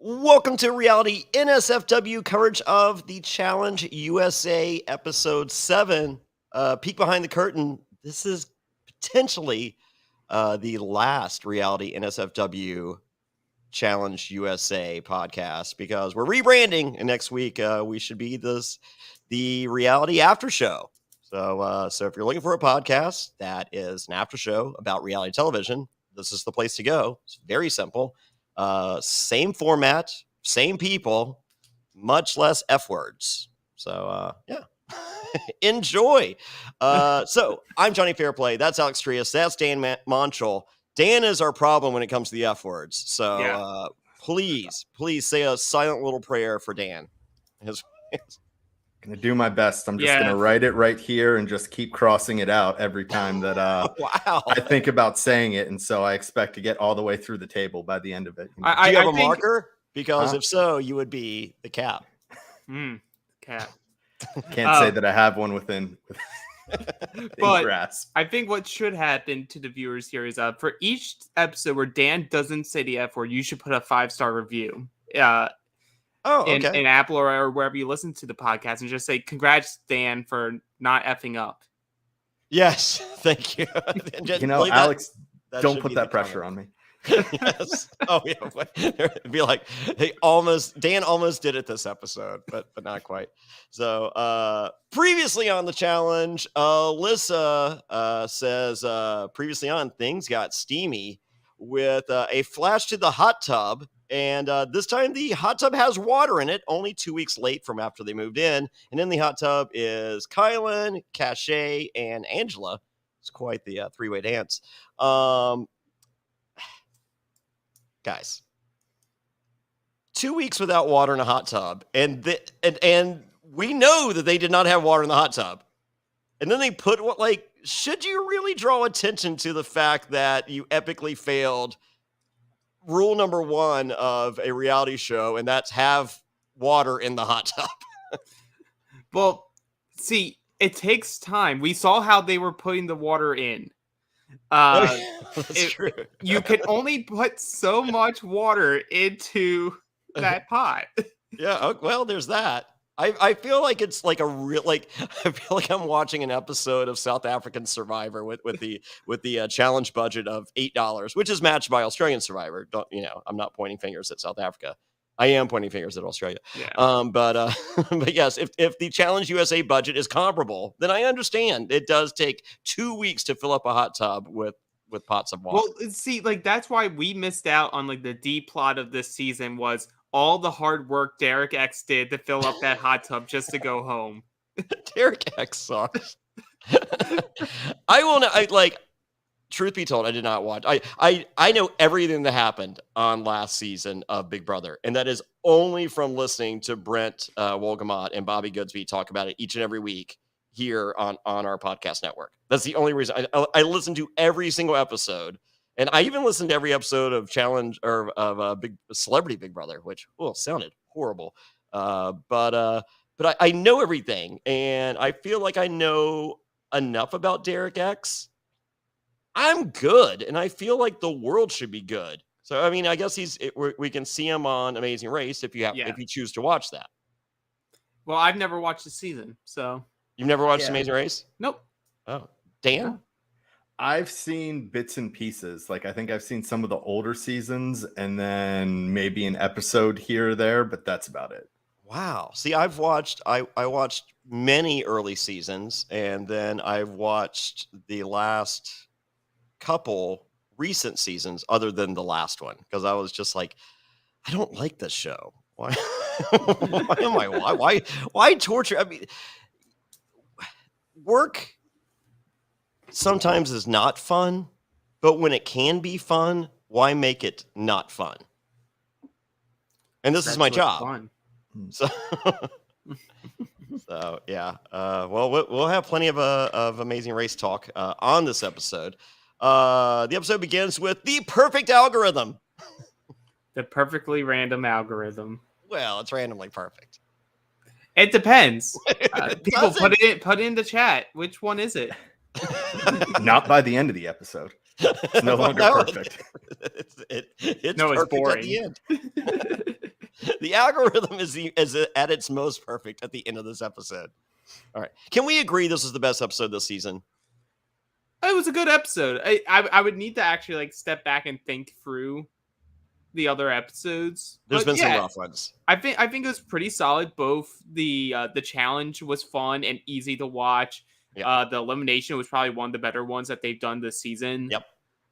Welcome to Reality NSFW coverage of the Challenge USA Episode 7. Peek behind the curtain. This is potentially the last Reality NSFW Challenge USA podcast because we're rebranding, and next week we should be the Reality After Show. So if you're looking for a podcast that is an after show about reality television, this is the place to go. It's very simple. Same format, same people, much less F words. So, yeah, enjoy. So I'm Jonny Fairplay. That's Alex Trias. That's Dan Montchal. Dan is our problem when it comes to the F words. So, please say a silent little prayer for Dan. Gonna do my best. I'm just gonna write it right here and just keep crossing it out every time that wow. I think about saying it, and so I expect to get all the way through the table by the end of it. Do you have a marker? Because if so, you would be the cap. Cap. Can't say that I have one within but grasp. I think what should happen to the viewers here is for each episode where Dan doesn't say the F word, you should put a 5-star review. In Apple or wherever you listen to the podcast, and just say, "Congrats, Dan, for not effing up." Yes, thank you. Alex, don't put that pressure on me. Yes. Oh yeah. It'd be like Dan almost did it this episode, but not quite. So previously on the challenge, Alyssa says previously on things got steamy with a flash to the hot tub. And this time the hot tub has water in it, only 2 weeks late from after they moved in. And in the hot tub is Kylan, Cachet, and Angela. It's quite the three-way dance. Guys, 2 weeks without water in a hot tub. And we know that they did not have water in the hot tub. And then they put should you really draw attention to the fact that you epically failed rule number 1 of a reality show, and that's have water in the hot tub? Well, see, it takes time. We saw how they were putting the water in. That's true. You can only put so much water into that pot. Yeah, well, there's that. I feel like it's like I feel like I'm watching an episode of South African Survivor with the challenge budget of $8, which is matched by Australian Survivor. I'm not pointing fingers at South Africa. I am pointing fingers at Australia. Yeah. But yes, if the Challenge USA budget is comparable, then I understand it does take 2 weeks to fill up a hot tub with pots of water. Well, see, that's why we missed out on the D plot of this season was all the hard work Derek X did to fill up that hot tub just to go home. Derek X sucks. Truth be told, I did not watch. I know everything that happened on last season of Big Brother, and that is only from listening to Brent Wolgamott and Bobby Goodsby talk about it each and every week here on our podcast network. That's the only reason I listen to every single episode. And I even listened to every episode of Challenge or of Celebrity Big Brother, which sounded horrible. But I know everything, and I feel like I know enough about Derek X. I'm good, and I feel like the world should be good. So I mean, I guess we can see him on Amazing Race if you choose to watch that. Well, I've never watched the season, so you've never watched Amazing Race? Nope. Oh, Dan. No. I've seen bits and pieces. I think I've seen some of the older seasons and then maybe an episode here or there, but that's about it. Wow. See, I watched many early seasons, and then I've watched the last couple recent seasons other than the last one because I was just like, I don't like this show. Why? Why torture? I mean, work sometimes is not fun, but when it can be fun, why make it not fun? And this is my job. Fun. So yeah. Well, we'll have plenty of Amazing Race talk on this episode. The episode begins with the perfect algorithm. The perfectly random algorithm. Well, it's randomly perfect. It depends. People put in the chat. Which one is it? Not by the end of the episode. It's no longer perfect. It's perfect boring. at the end. The algorithm is at its most perfect at the end of this episode. All right. Can we agree this was the best episode this season? It was a good episode. I would need to actually like step back and think through the other episodes. There's been some rough ones. I think it was pretty solid. Both the challenge was fun and easy to watch. Yep. The elimination was probably one of the better ones that they've done this season. Yep.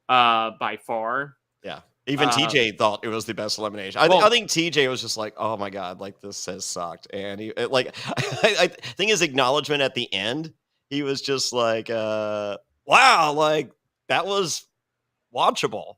By far. Yeah. Even TJ thought it was the best elimination. I think TJ was just like, "Oh my god, like this has sucked." And he like, I think his acknowledgement at the end, he was just like, "Wow, like that was watchable."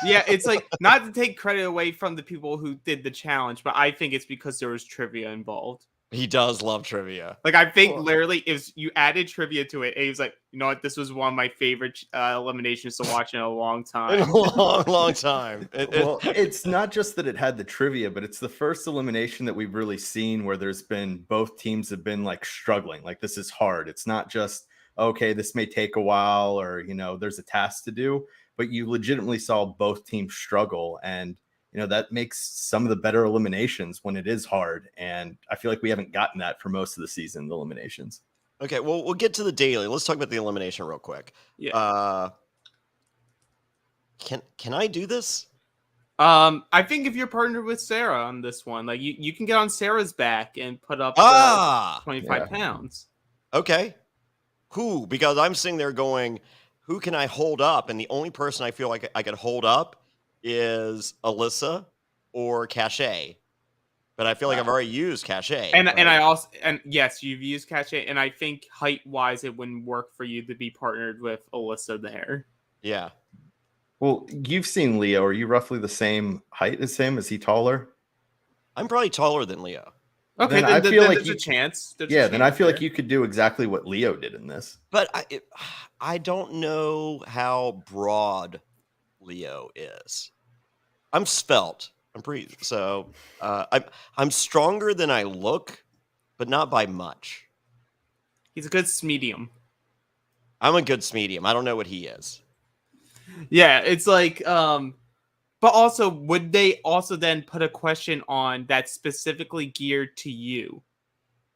Yeah, it's like not to take credit away from the people who did the challenge, but I think it's because there was trivia involved. He does love trivia. Like I think literally if you added trivia to it, and he was like, you know what, this was one of my favorite eliminations to watch in a long time. In a long time. It's not just that it had the trivia, but it's the first elimination that we've really seen where there's been both teams have been like struggling. Like this is hard. It's not just, okay, this may take a while or, there's a task to do, but you legitimately saw both teams struggle. And that makes some of the better eliminations when it is hard. And I feel like we haven't gotten that for most of the season, the eliminations. Okay, well, we'll get to the daily. Let's talk about the elimination real quick. Yeah. Can I do this? I think if you're partnered with Sarah on this one, like you can get on Sarah's back and put up 25 pounds. Okay. Who? Because I'm sitting there going, who can I hold up? And the only person I feel like I could hold up is Alyssa or Cachet, but I feel like I've already used Cachet. And yes, you've used Cachet, and I think height wise it wouldn't work for you to be partnered with Alyssa there. Yeah. Well, you've seen Leo. Are you roughly the same height as him? Is he taller? I'm probably taller than Leo. Okay, then I feel like there's a chance. Then I feel like you could do exactly what Leo did in this. But I don't know how broad Leo is. I'm svelte. I'm stronger than I look, but not by much. He's a good medium. I'm a good medium. I don't know what he is. Yeah, it's like but also would they also then put a question on that's specifically geared to you?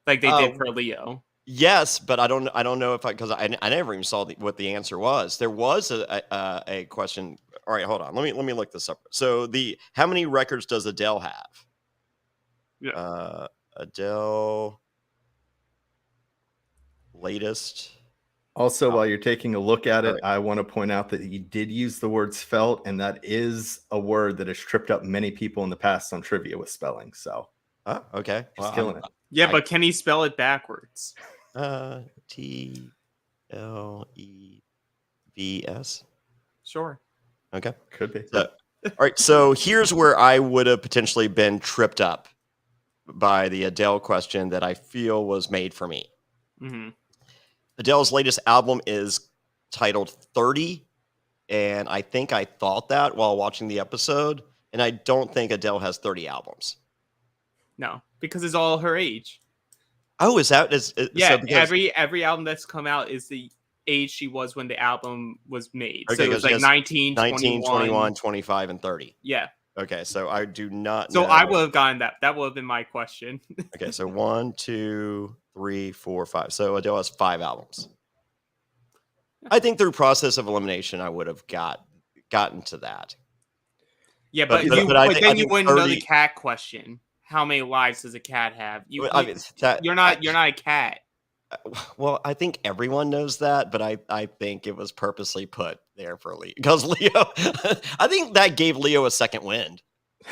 Like they did for Leo. Yes, but I don't know if because I never even saw what the answer was. There was a question. All right, hold on. Let me look this up. So how many records does Adele have? Yeah. Adele latest. Also, while you're taking a look at it, I want to point out that he did use the word "svelte," and that is a word that has tripped up many people in the past on trivia with spelling. So, okay, he's killing it. Yeah, but can he spell it backwards? TLEVS. Sure. Okay. Could be. All right. So here's where I would have potentially been tripped up by the Adele question that I feel was made for me. Mm-hmm. Adele's latest album is titled 30. And I think I thought that while watching the episode. And I don't think Adele has 30 albums. No, because it's all her age. Oh, is that? Yeah, so every album that's come out is the age she was when the album was made. Okay, so it was like 19, 21, 25, and 30. Yeah. Okay, so I do not know. So I would have gotten that. That would have been my question. Okay, so 1, 2, 3, 4, 5. So Adele has 5 albums. I think through process of elimination, I would have gotten to that. Yeah, but then you wouldn't know the cat question. How many lives does a cat have? You're not a cat. Well, I think everyone knows that, but I think it was purposely put there for Leo because Leo. I think that gave Leo a second wind.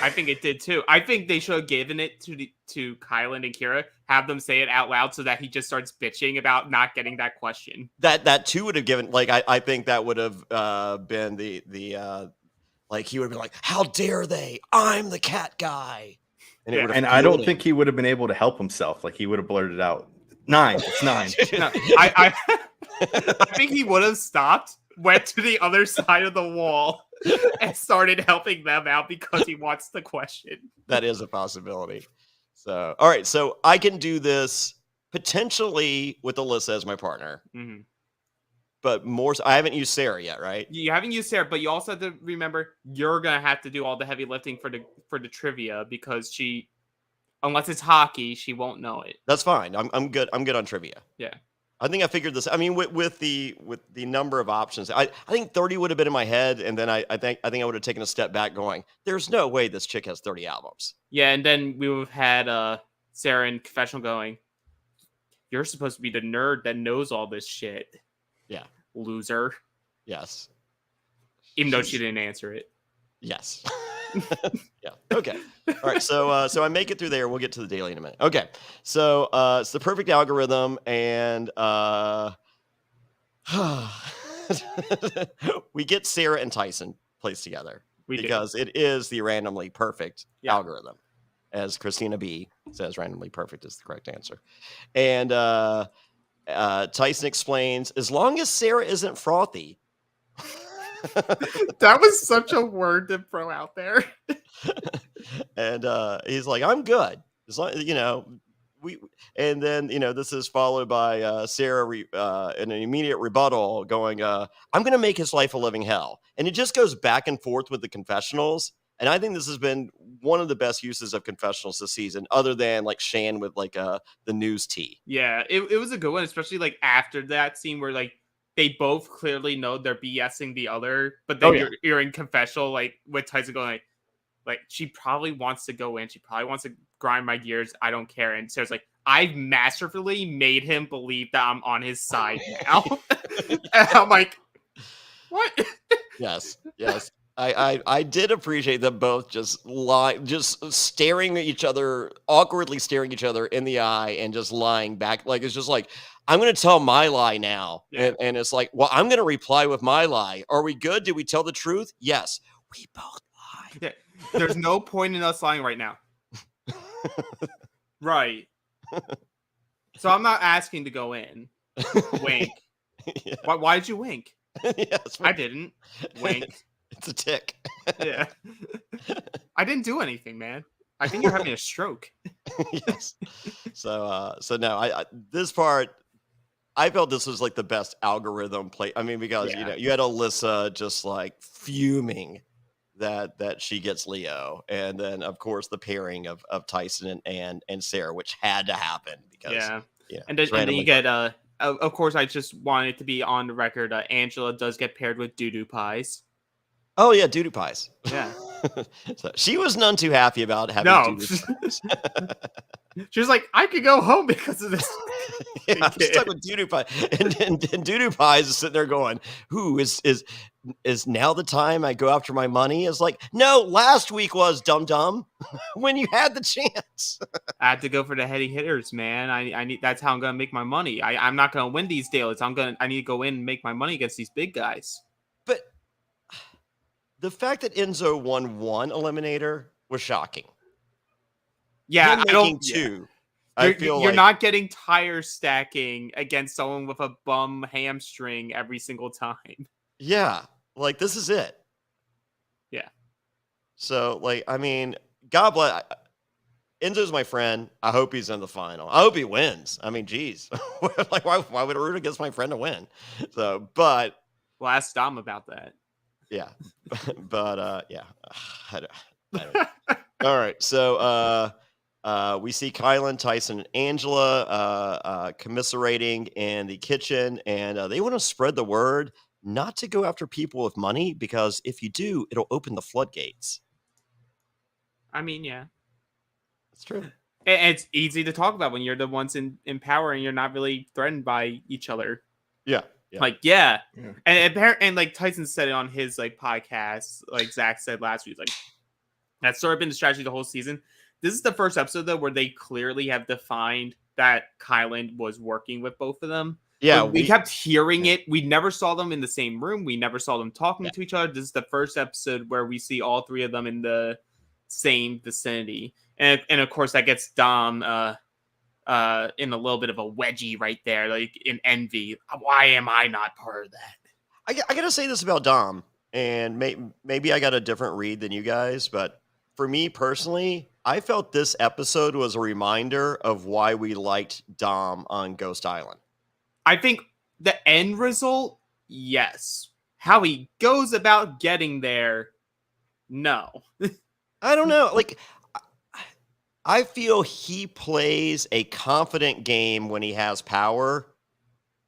I think it did too. I think they should have given it to Kylan and Kira, have them say it out loud so that he just starts bitching about not getting that question. That too would have given I think that would have been the like he would have been like, how dare they? I'm the cat guy. And I don't think he would have been able to help himself. Like he would have blurted out 9. It's 9. No, I think he would have stopped, went to the other side of the wall, and started helping them out because he wants the question. That is a possibility. So, all right. So I can do this potentially with Alyssa as my partner. Mm-hmm. but more. I haven't used Sarah yet, right? You haven't used Sarah, but you also have to remember you're gonna have to do all the heavy lifting for the trivia because unless it's hockey, she won't know it. That's fine. I'm good. I'm good on trivia. Yeah. I think I figured this. I mean, with the number of options, I think 30 would have been in my head, and then I think I would have taken a step back, going, "There's no way this chick has 30 albums." Yeah, and then we would have had Sarah in Confessional going, "You're supposed to be the nerd that knows all this shit." Yeah, loser. Yes. Even though she didn't answer it. Yes. Yeah. Okay. All right. So I make it through there. We'll get to the daily in a minute. Okay. So it's the perfect algorithm, and we get Sarah and Tyson placed together because it is the randomly perfect algorithm, as Christina B says. Randomly perfect is the correct answer, and Tyson explains, as long as Sarah isn't frothy. That was such a word to throw out there. And he's like, I'm good. As long, and then, this is followed by Sarah in an immediate rebuttal going, I'm going to make his life a living hell. And it just goes back and forth with the confessionals. And I think this has been one of the best uses of confessionals this season, other than like Shan with like the news tea. Yeah, it was a good one, especially like after that scene where like they both clearly know they're BSing the other, but then you're in confessional, like with Tyson going like she probably wants to go in, she probably wants to grind my gears, I don't care. And Sarah's like, I've masterfully made him believe that I'm on his side now. And I'm like, what? Yes. I did appreciate them both just staring at each other, awkwardly staring each other in the eye and just lying back. Like, it's just like, I'm going to tell my lie now. Yeah. And it's like, well, I'm going to reply with my lie. Are we good? Did we tell the truth? Yes. We both lied. Yeah. There's no point in us lying right now. Right. So I'm not asking to go in. Wink. Yeah. Why did you wink? Yes, I didn't. Wink. It's a tick. Yeah. I didn't do anything, man. I think you're having a stroke. Yes. So no, I this part, I felt this was like the best algorithm play. I mean, because you had Alyssa just like fuming that she gets Leo, and then of course the pairing of Tyson and Sarah, which had to happen because and then you get of course, I just wanted to be on the record. Angela does get paired with Doo-Doo Pies. Oh yeah, Doo-Doo Pies. Yeah. So she was none too happy about having Doo-Doo Pies. She was like, I could go home because of this. Yeah, I'm stuck with Doo-Doo Pie. And Doo-Doo Pies is sitting there going, who is now the time I go after my money? Is like, no, last week was dum-dum when you had the chance. I have to go for the heavy hitters, man. I need, that's how I'm gonna make my money. I'm not gonna win these dailies. I need to go in and make my money against these big guys. But the fact that Enzo won one eliminator was shocking. Yeah, I don't. Two. I feel you're not getting tire stacking against someone with a bum hamstring every single time. Yeah, like this is it. Yeah. So, like, I mean, God bless. Enzo's my friend. I hope he's in the final. I hope he wins. I mean, geez, like why would I root against my friend to win? So, but well, ask Dom about that. Yeah, but yeah, I don't. All right, so we see Kylan, Tyson, and Angela commiserating in the kitchen, and they want to spread the word not to go after people with money, because if you do, it'll open the floodgates. I mean, yeah, it's true. And it's easy to talk about when you're the ones in power and you're not really threatened by each other. Yeah. Yeah. Like, yeah. And like Tyson said it on his like podcast, like Zach said last week, like that's sort of been the strategy the whole season. This is the first episode though where they clearly have defined that Kylan was working with both of them. Yeah, we kept hearing it. We never saw them in the same room. We never saw them talking to each other. This is the first episode where we see all three of them in the same vicinity, and of course that gets Dom in a little bit of a wedgie right there, like in envy. Why am I not part of that? I gotta say this about Dom, and maybe I got a different read than you guys, but for me personally, I felt this episode was a reminder of why we liked Dom on Ghost Island. I think the end result Yes. How he goes about getting there, no. I don't know. Like, I feel he plays a confident game when he has power.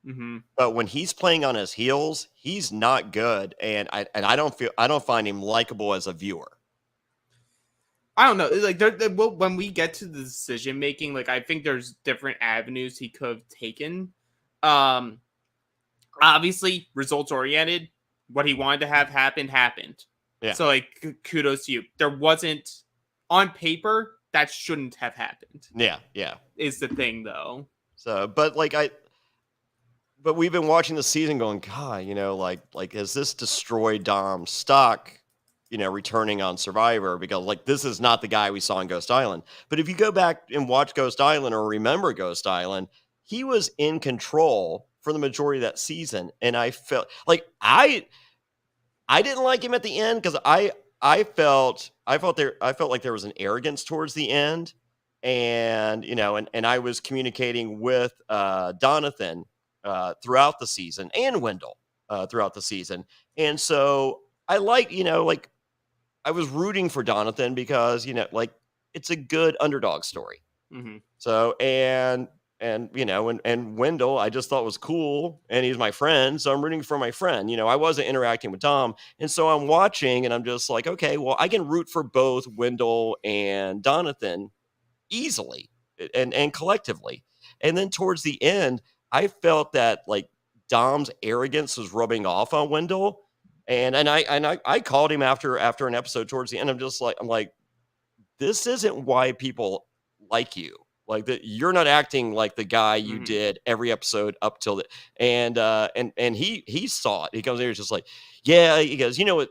Mm-hmm. But when he's playing on his heels, he's not good, and I don't find him likable as a viewer. I don't know. Like, when we get to the decision making, like, I think there's different avenues he could have taken. Obviously, results oriented. What he wanted to have happened. Yeah. So, like, kudos to you. There wasn't on paper that shouldn't have happened. Yeah. Is the thing though. So, but we've been watching the season, going, God, like has this destroyed Dom's stock? Returning on Survivor, because like this is not the guy we saw in Ghost Island. But if you go back and watch Ghost Island or remember Ghost Island, he was in control for the majority of that season, and I felt like I didn't like him at the end because I felt like there was an arrogance towards the end, and and I was communicating with Donathan throughout the season, and Wendell throughout the season, and so I like I was rooting for Donathan because it's a good underdog story. Mm-hmm. So and Wendell I just thought was cool, and he's my friend, so I'm rooting for my friend. I wasn't interacting with Dom, and so I'm watching and I'm just like, okay, well, I can root for both Wendell and Donathan easily and collectively. And then towards the end, I felt that like Dom's arrogance was rubbing off on Wendell. And I called him after an episode towards the end. I'm like, this isn't why people like you. Like that, you're not acting like the guy you did every episode up till the and he saw it. He comes here, he's just like, yeah. He goes, what,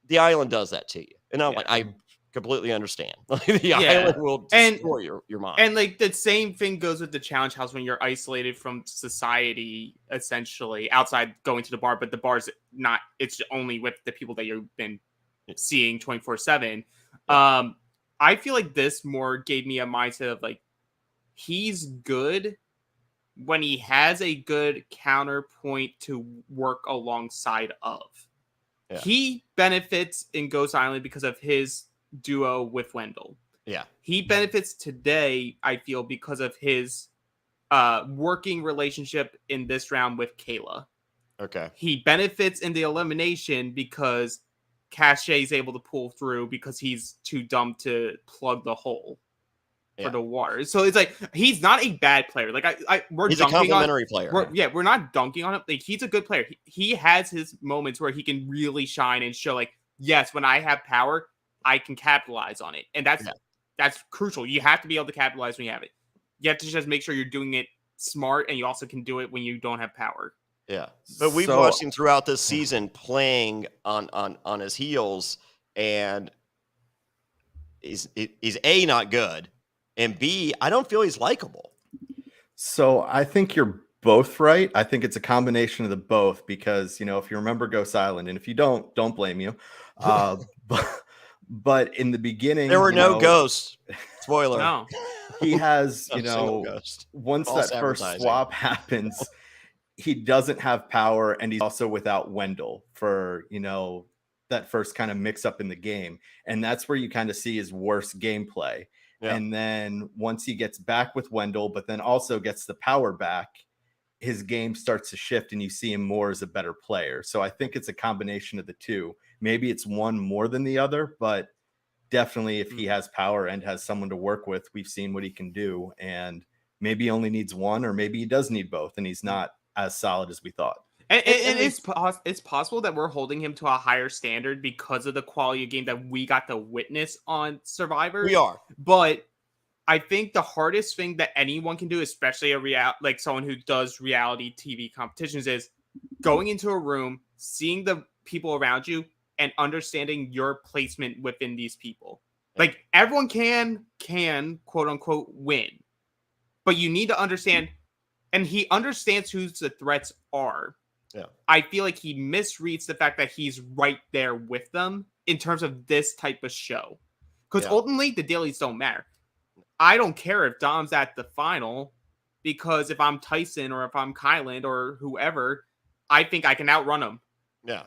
the island does that to you, and I'm like, I completely understand. The island will destroy your mind. And like the same thing goes with the challenge house when you're isolated from society, essentially outside going to the bar, but the bar's not, it's only with the people that you've been seeing 24/7. I feel like this more gave me a mindset of like, he's good when he has a good counterpoint to work alongside of. Yeah. He benefits in Ghost Island because of his duo with Wendell. Yeah. He benefits today, I feel, because of his working relationship in this round with Kayla. Okay. He benefits in the elimination because Cache is able to pull through because he's too dumb to plug the hole for the water. So it's like, he's not a bad player. Like he's a complimentary player. We're not dunking on him. Like, he's a good player. He has his moments where he can really shine and show like, yes, when I have power, I can capitalize on it. And that's crucial. You have to be able to capitalize when you have it. You have to just make sure you're doing it smart, and you also can do it when you don't have power. Yeah. But we've watched him throughout this season playing on his heels, and he's A, not good, and B, I don't feel he's likable. So I think you're both right. I think it's a combination of the both, because, if you remember Ghost Island, and if you don't blame you. But in the beginning, there were no ghosts. Spoiler. No. He has, once that first swap happens, he doesn't have power, and he's also without Wendell for, that first kind of mix up in the game. And that's where you kind of see his worst gameplay. Yeah. And then once he gets back with Wendell, but then also gets the power back, his game starts to shift, and you see him more as a better player. So I think it's a combination of the two. Maybe it's one more than the other, but definitely if he has power and has someone to work with, we've seen what he can do. And maybe he only needs one, or maybe he does need both, and he's not as solid as we thought. And it's possible that we're holding him to a higher standard because of the quality of game that we got to witness on Survivor. We are. But I think the hardest thing that anyone can do, especially like someone who does reality TV competitions, is going into a room, seeing the people around you, and understanding your placement within these people. Like, everyone can quote unquote win, but you need to understand, and he understands who the threats are. Yeah. I feel like he misreads the fact that he's right there with them in terms of this type of show. Because ultimately, the dailies don't matter. I don't care if Dom's at the final, because if I'm Tyson or if I'm Kylan or whoever, I think I can outrun him. Yeah.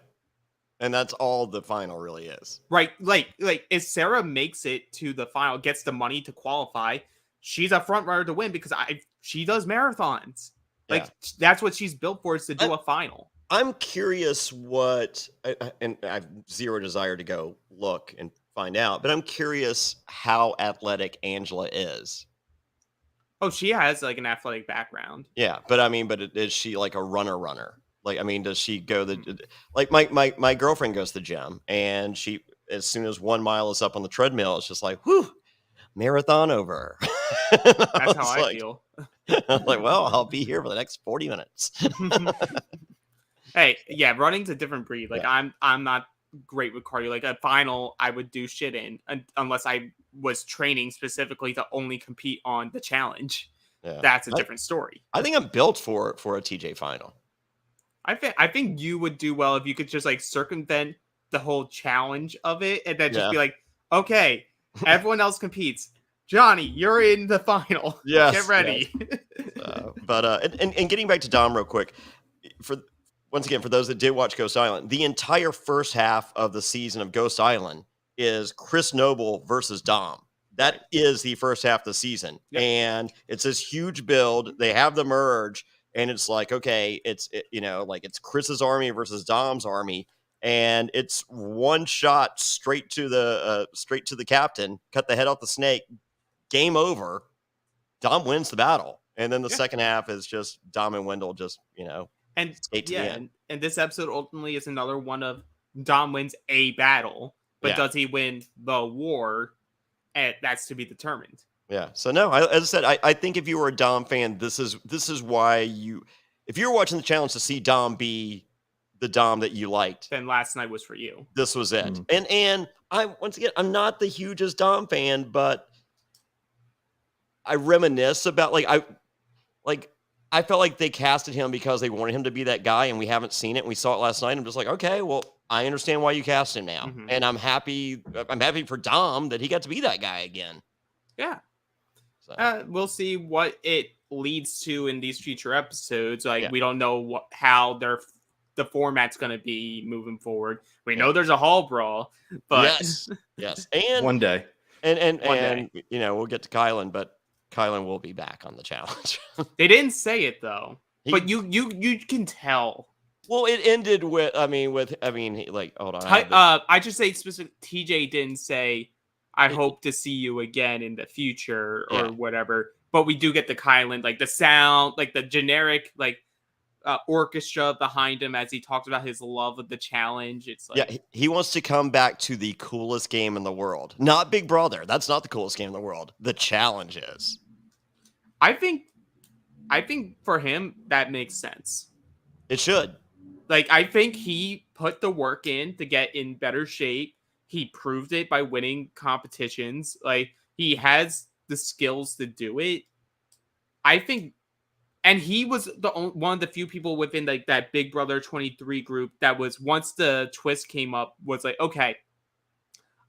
And that's all the final really is. Right. Like if Sarah makes it to the final, gets the money to qualify, she's a front runner to win because she does marathons. Like that's what she's built for, is to do a final. I'm curious and I have zero desire to go look and find out, but I'm curious how athletic Angela is. Oh, she has like an athletic background. Yeah, but is she like a runner? Like, I mean, does she go like my girlfriend goes to the gym, and she, as soon as 1 mile is up on the treadmill, it's just like, whew, marathon over. That's how I feel. I'm like, well, I'll be here for the next 40 minutes. Hey, yeah, running's a different breed. Like I'm not great with cardio. Like a final, I would do shit in unless I was training specifically to only compete on the challenge. Yeah. That's a different story. I think I'm built for a TJ final. I think you would do well if you could just like circumvent the whole challenge of it and then just be like, okay, everyone else competes. Jonny, you're in the final. Yes, get ready. Yes. And getting back to Dom real quick, once again, for those that did watch Ghost Island, the entire first half of the season of Ghost Island is Chris Noble versus Dom. That is the first half of the season. Yep. And it's this huge build. They have the merge, and it's like, okay, it's Chris's army versus Dom's army. And it's one shot straight to the captain, cut the head off the snake, game over. Dom wins the battle. And then the second half is just Dom and Wendell just, and and this episode ultimately is another one of Dom wins a battle, but does he win the war? And that's to be determined. Yeah. So no, as I said, I think if you were a Dom fan, this is why if you were watching the challenge to see Dom be the Dom that you liked, then last night was for you. This was it. Mm-hmm. And I'm not the hugest Dom fan, but I reminisce about I felt like they casted him because they wanted him to be that guy, and we haven't seen it. And we saw it last night. I'm just like, okay, well, I understand why you cast him now. Mm-hmm. And I'm happy for Dom that he got to be that guy again. Yeah. So. We'll see what it leads to in these future episodes. We don't know how the format's going to be moving forward. We know there's a hall brawl, but yes. And one day. And we'll get to Kylan, but Kylan will be back on the challenge. They didn't say it though, but you can tell. Well, it ended with hold on. I just say specific. TJ didn't say, "I hope to see you again in the future" or whatever. But we do get the Kylan, like the sound, like the generic, orchestra behind him as he talks about his love of the challenge. It's like he wants to come back to the coolest game in the world, not Big Brother. That's not the coolest game in the world. The challenge is. I think for him that makes sense. It should. I think he put the work in to get in better shape. He proved it by winning competitions. He has the skills to do it. I think. And he was one of the few people within that Big Brother 23 group that was, once the twist came up, was like, okay,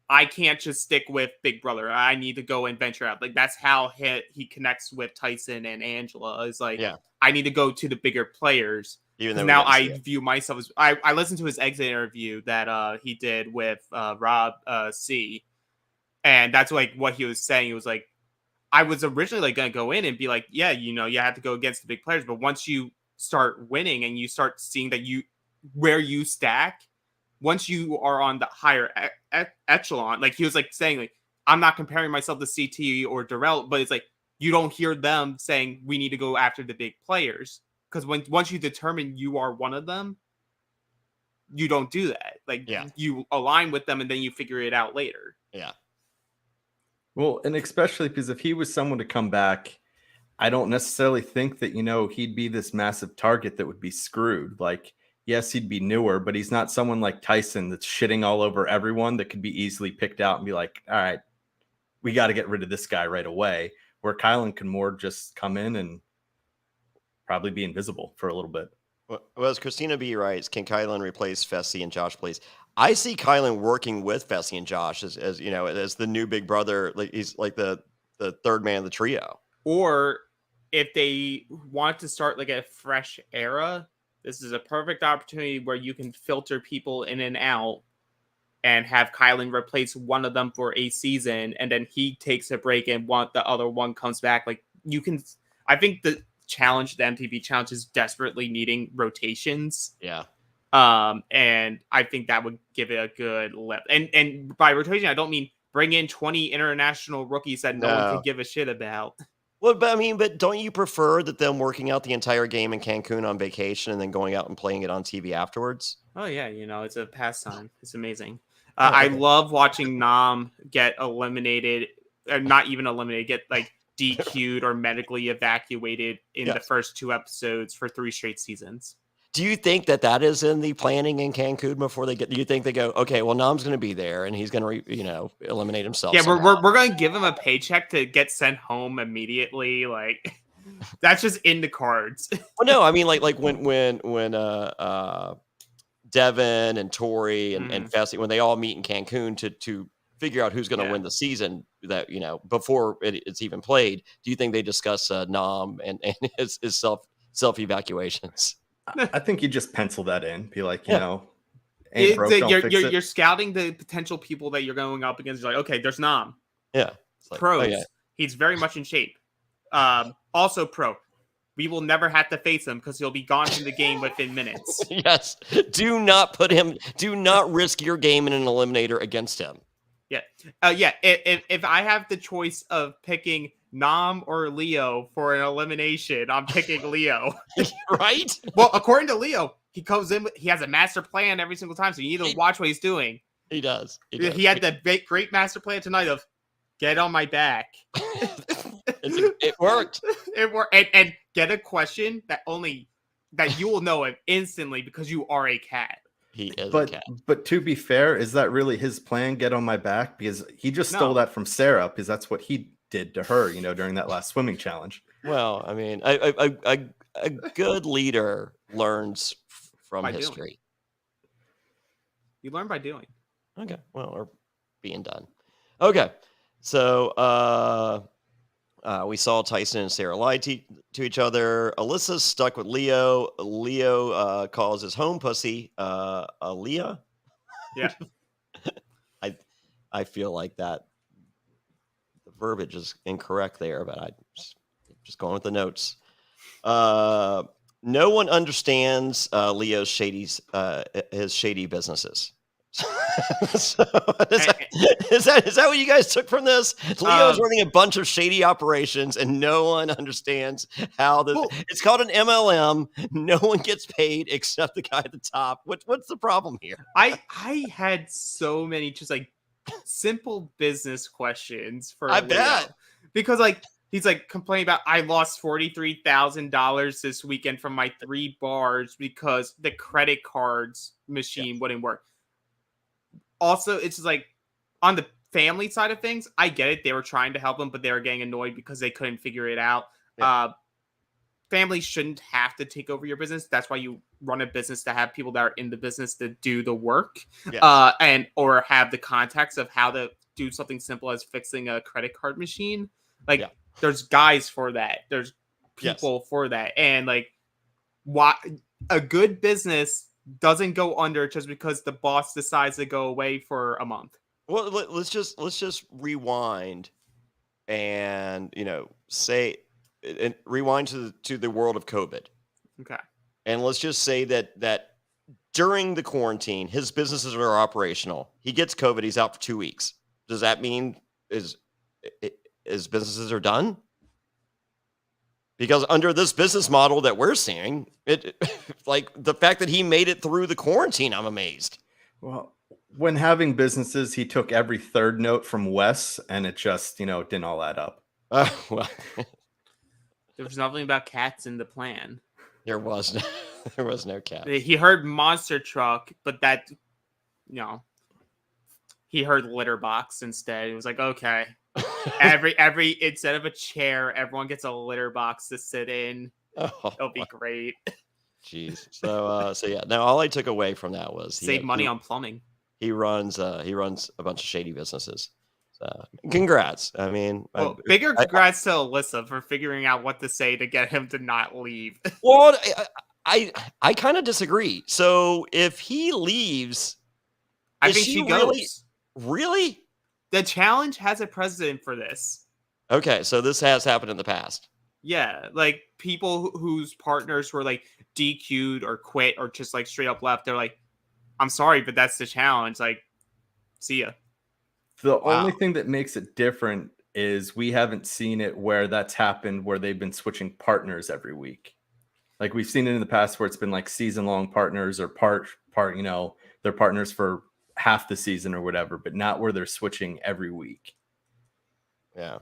I can't just stick with Big Brother. I need to go and venture out. That's how he connects with Tyson and Angela. Is I need to go to the bigger players. Even though now I view myself as I listened to his exit interview that he did with Rob C, and that's what he was saying. He was like, I was originally going to go in and be like, yeah, you have to go against the big players. But once you start winning and you start seeing that where you stack, once you are on the higher echelon, he was saying, I'm not comparing myself to CT or Darrell, but it's you don't hear them saying we need to go after the big players. Because once you determine you are one of them, you don't do that. You align with them and then you figure it out later. Yeah. Well, and especially because if he was someone to come back, I don't necessarily think that, he'd be this massive target that would be screwed. Yes, he'd be newer, but he's not someone like Tyson that's shitting all over everyone that could be easily picked out and be like, all right, we got to get rid of this guy right away. Where Kylan can more just come in and probably be invisible for a little bit. Well, as Christina B writes, can Kylan replace Fessy and Josh, please? I see Kylan working with Fessy and Josh as the new Big Brother. He's like the third man of the trio. Or if they want to start a fresh era, this is a perfect opportunity where you can filter people in and out and have Kylan replace one of them for a season, and then he takes a break and the other one comes back. Like, you can, I think the MTV challenge is desperately needing rotations. Yeah. And I think that would give it a good lift. And by rotation, I don't mean bring in 20 international rookies that no one can give a shit about. Well, but don't you prefer that them working out the entire game in Cancun on vacation and then going out and playing it on TV afterwards? Oh yeah, it's a pastime. It's amazing. I love watching Nam get eliminated, or not even eliminated, get like DQ'd or medically evacuated in the first 2 episodes for 3 straight seasons. Do you think that is in the planning in Cancun before they get? Do you think they go, okay, well, Nam's going to be there and he's going to, eliminate himself? Yeah, we're going to give him a paycheck to get sent home immediately. Like, that's just in the cards. Well, no, I mean, like when Devin and Tori and Fessy, when they all meet in Cancun to figure out who's going to win the season, that before it's even played. Do you think they discuss Nam and his self evacuations? I think you just pencil that in. Be like, you're scouting the potential people that you're going up against. You're like, okay, there's Nam. Yeah. Like, pros. He's very much in shape. Also pro. We will never have to face him because he'll be gone from the game within minutes. Yes. Do not risk your game in an eliminator against him. Yeah. If I have the choice of picking Nam or Leo for an elimination, I'm picking Leo. Right? Well, according to Leo, he comes in, he has a master plan every single time, so you need to watch what he's doing. He does. He had the great master plan tonight of get on my back. It worked. It worked. And get a question that you will know him instantly because you are a cat. He is a cat. But to be fair, is that really his plan? Get on my back? Because he just stole that from Sarah, because that's what he did to her, during that last swimming challenge. Well, I mean, a good leader learns from history. Doing. You learn by doing. Okay. Well, or being done. Okay. So we saw Tyson and Sarah lie to each other. Alyssa's stuck with Leo. Leo calls his home pussy Aaliyah. Yeah. I feel like that the verbiage is incorrect there, but I just going with the notes. No one understands Leo's his shady businesses. So, is that what you guys took from this? Leo's running a bunch of shady operations, and no one understands how it's called an MLM. No one gets paid except the guy at the top. What's the problem here? I had so many just like simple business questions for Leo. Bet because he's complaining about I lost $43,000 this weekend from my 3 bars because the credit cards machine wouldn't work. Also, it's just on the family side of things, I get it. They were trying to help him, but they were getting annoyed because they couldn't figure it out. Yeah. Families shouldn't have to take over your business. That's why you run a business to have people that are in the business to do the work, yes. Or have the context of how to do something simple as fixing a credit card machine. There's guys for that. There's people for that, and why a good business doesn't go under just because the boss decides to go away for a month. Well, let's just rewind and say and rewind to the world of COVID. Okay. And let's just say that during the quarantine, his businesses are operational. He gets COVID. He's out for 2 weeks. Does that mean his businesses are done? Because under this business model that we're seeing, it the fact that he made it through the quarantine, I'm amazed. Well, when having businesses, he took every third note from Wes, and it just, didn't all add up. Well, there was nothing about cats in the plan. There was no cat. He heard monster truck, but that, he heard litter box instead. He was like, okay. every instead of a chair, everyone gets a litter box to sit in. It'll be great. Jeez. So yeah. Now all I took away from that was save money on plumbing. He runs a bunch of shady businesses. So congrats. I mean, bigger congrats to Alyssa for figuring out what to say to get him to not leave. Well, I kind of disagree. So if he leaves, I think she goes. Really? The challenge has a precedent for this. Okay, so this has happened in the past. Yeah, like people whose partners were like DQ'd or quit or just like straight up left. They're like, I'm sorry, but that's the challenge. Like, see ya. The only thing that makes it different is we haven't seen it where that's happened where they've been switching partners every week. Like we've seen it in the past where it's been like season-long partners or part, they're partners for half the season or whatever, but not where they're switching every week. Yeah.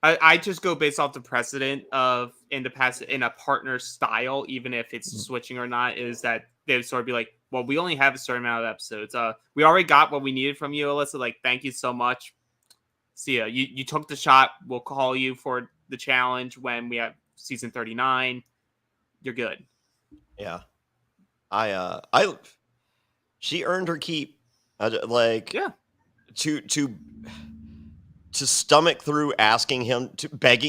I just go based off the precedent of in the past in a partner style, even if it's switching or not, is that they would sort of be like, well, we only have a certain amount of episodes. We already got what we needed from you, Alyssa. Like, thank you so much. See ya. You took the shot. We'll call you for the challenge when we have season 39. You're good. Yeah. She earned her keep. To stomach through asking him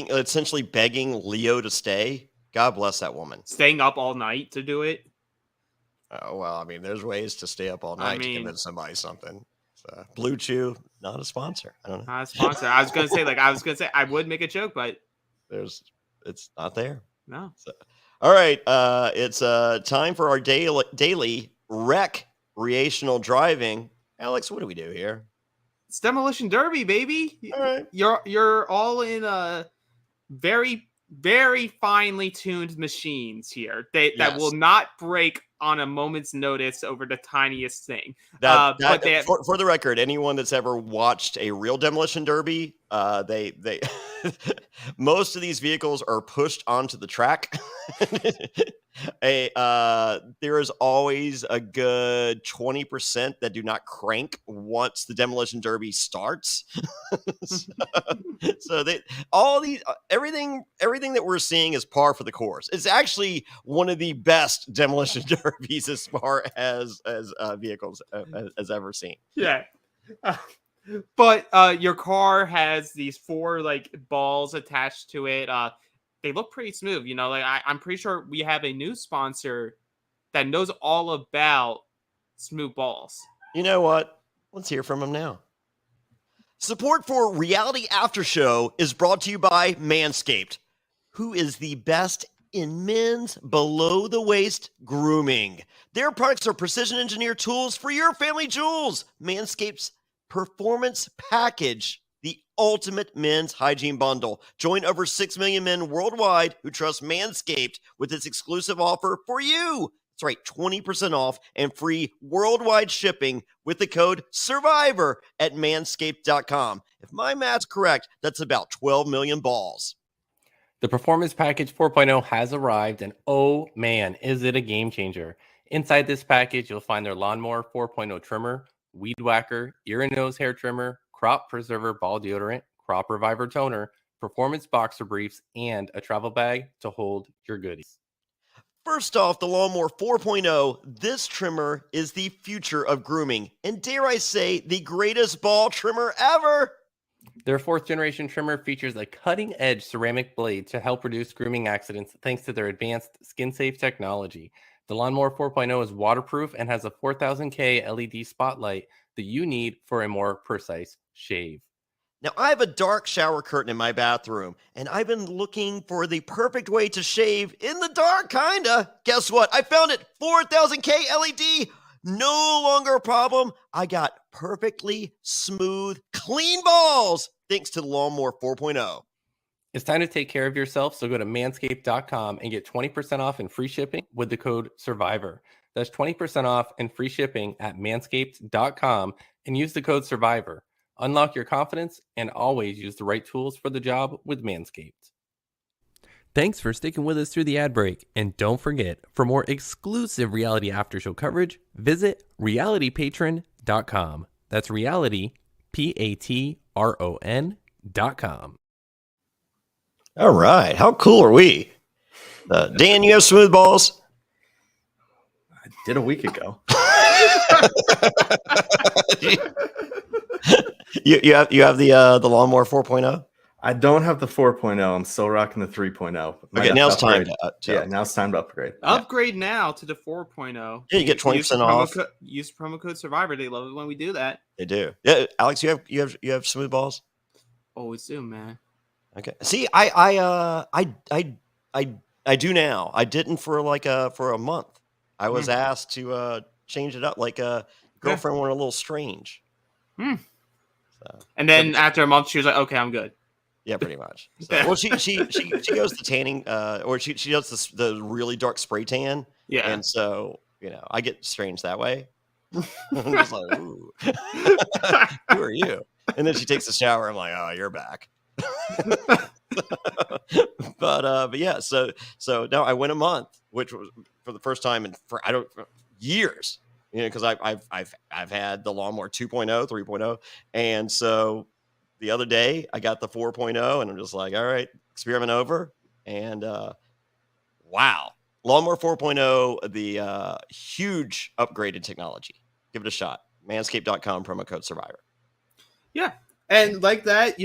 essentially begging Leo to stay. God bless that woman. Staying up all night to do it. Oh, well, I mean, there's ways to stay up all night to convince somebody something. So, Blue Chew, not a sponsor. I don't know. Not a sponsor. I was gonna say I would make a joke, but it's not there. No. So, all right, it's time for our daily recreational driving. Alex, what do we do here? It's Demolition Derby, baby. All right. You're all in very, very finely tuned machines here that will not break on a moment's notice over the tiniest thing. For the record, anyone that's ever watched a real Demolition Derby, they most of these vehicles are pushed onto the track. There is always a good 20% that do not crank once the Demolition Derby starts. so everything that we're seeing is par for the course. It's actually one of the best Demolition Derbies as far as vehicles as ever seen. Yeah. But your car has these 4 like balls attached to it. They look pretty smooth, like I'm pretty sure we have a new sponsor that knows all about smooth balls. You know what? Let's hear from him now. Support for Reality After Show is brought to you by Manscaped, who is the best in men's below-the-waist grooming. Their products are precision-engineered tools for your family jewels. Manscaped's Performance Package, the ultimate men's hygiene bundle. Join over 6 million men worldwide who trust Manscaped with this exclusive offer for you. That's right, 20% off and free worldwide shipping with the code SURVIVOR at manscaped.com. If my math's correct, that's about 12 million balls. The Performance Package 4.0 has arrived, and oh man, is it a game changer. Inside this package, you'll find their Lawnmower 4.0 trimmer, Weed Whacker, ear and nose hair trimmer, Crop Preserver ball deodorant, Crop Reviver toner, performance boxer briefs, and a travel bag to hold your goodies. First off, the Lawnmower 4.0, this trimmer is the future of grooming, and dare I say, the greatest ball trimmer ever. Their 4th generation trimmer features a cutting-edge ceramic blade to help reduce grooming accidents thanks to their advanced skin-safe technology. The Lawnmower 4.0 is waterproof and has a 4000K LED spotlight that you need for a more precise shave. Now, I have a dark shower curtain in my bathroom, and I've been looking for the perfect way to shave in the dark, kinda. Guess what? I found it! 4000K LED! No longer a problem. I got perfectly smooth, clean balls thanks to the Lawnmower 4.0. It's time to take care of yourself, so go to manscaped.com and get 20% off and free shipping with the code SURVIVOR. That's 20% off and free shipping at manscaped.com and use the code SURVIVOR. Unlock your confidence and always use the right tools for the job with Manscaped. Thanks for sticking with us through the ad break. And don't forget, for more exclusive Reality After Show coverage, visit realitypatron.com. That's reality, Patron.com. All right. How cool are we? Dan, you have smooth balls? I did a week ago. You have the Lawnmower 4.0? I don't have the 4.0. I'm still rocking the 3.0. Okay, now it's time to now it's time to upgrade. Upgrade now to the 4.0. Yeah, you get 20% off. Use promo code Survivor. They love it when we do that. They do. Yeah, Alex, you have smooth balls? Always do, man. Okay. See, I do now. I didn't for a month. I was asked to change it up. Like girlfriend went a little strange. So. And then after a month, she was like, "Okay, I'm good." Yeah, pretty much. So, well, she goes to tanning, or she does the really dark spray tan. Yeah, and so I get strange that way. I'm just like, ooh, who are you? And then she takes a shower. I'm like, oh, you're back. but yeah, so now I went a month, which was for the first time in years. Because I've had the lawnmower 2.0, 3.0, and so the other day I got the 4.0, and I'm just like, all right, experiment over, and wow, lawnmower 4.0, the huge upgraded technology. Give it a shot. Manscaped.com, promo code Survivor. Yeah. And like that,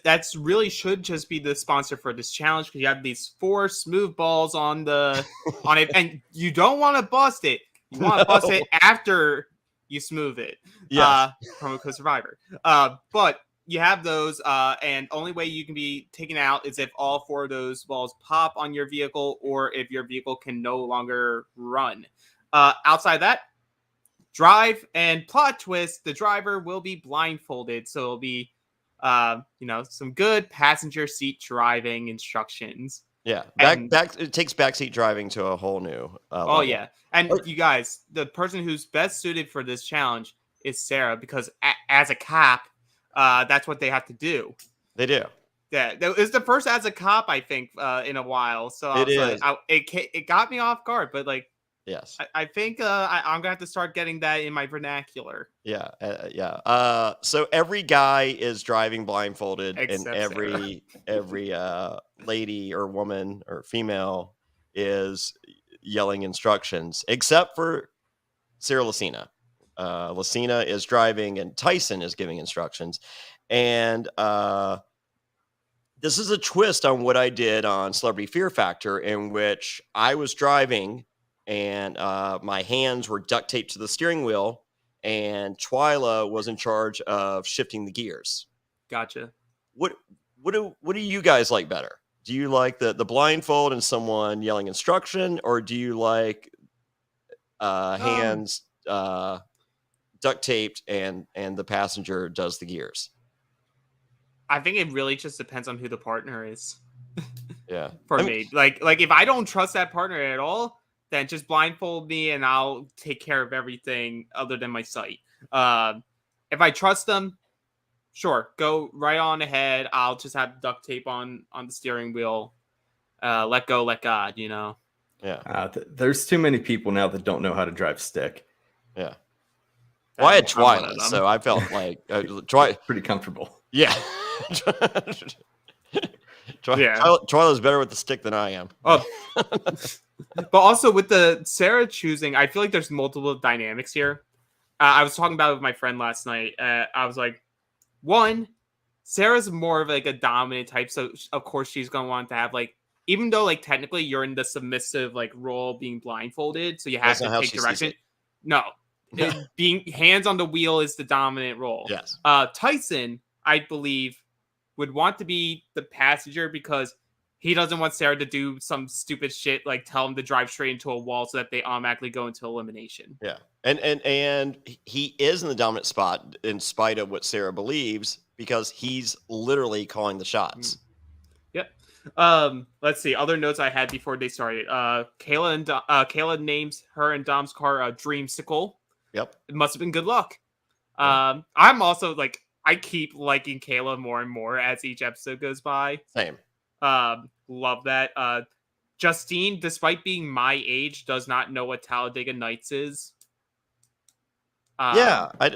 that's really should just be the sponsor for this challenge, because you have these 4 smooth balls on it, and you don't want to bust it. You want to bust it after you smooth it. Yes. Promo code Survivor. But you have those, and only way you can be taken out is if all 4 of those balls pop on your vehicle, or if your vehicle can no longer run. Outside that, drive, and plot twist, the driver will be blindfolded, so it'll be some good passenger seat driving instructions. Yeah, it takes backseat driving to a whole new level. Yeah, and you guys, the person who's best suited for this challenge is Sarah, because as a cop, that's what they have to do. They do. Yeah, it's the first as a cop, I think, in a while. So it got me off guard, but like, yes, I think I'm gonna have to start getting that in my vernacular. Yeah, yeah. So every guy is driving blindfolded, except and every lady or woman or female is yelling instructions, except for Sarah Lucina. Lucina is driving, and Tyson is giving instructions. And this is a twist on what I did on Celebrity Fear Factor, in which I was driving, and my hands were duct taped to the steering wheel, and Twyla was in charge of shifting the gears. Gotcha. What do you guys like better? Do you like the blindfold and someone yelling instruction, or do you like hands duct taped and the passenger does the gears? I think it really just depends on who the partner is. Yeah. For me, like if I don't trust that partner at all, then just blindfold me and I'll take care of everything other than my sight. If I trust them, sure, go right on ahead. I'll just have duct tape on the steering wheel. Let go, let God, Yeah. There's too many people now that don't know how to drive stick. Yeah. Well, I had Twyla, so I felt like pretty comfortable. Yeah. Twyla's better with the stick than I am. Oh. But also with the Sarah choosing, I feel like there's multiple dynamics here. I was talking about it with my friend last night. I was like, one, Sarah's more of like a dominant type, so of course she's gonna want to have like, even though like technically you're in the submissive like role being blindfolded, so you have to take direction. No, being hands on the wheel is the dominant role. Yes. Tyson, I believe, would want to be the passenger because he doesn't want Sarah to do some stupid shit like tell him to drive straight into a wall so that they automatically go into elimination. Yeah. And he is in the dominant spot in spite of what Sarah believes, because he's literally calling the shots. Yep. Let's see. Other notes I had before they started. Kayla names her and Dom's car a Dreamsicle. Yep. It must have been good luck. I'm also like, I keep liking Kayla more and more as each episode goes by. Same. Love that. Justine, despite being my age, does not know what Talladega Nights is. Yeah, I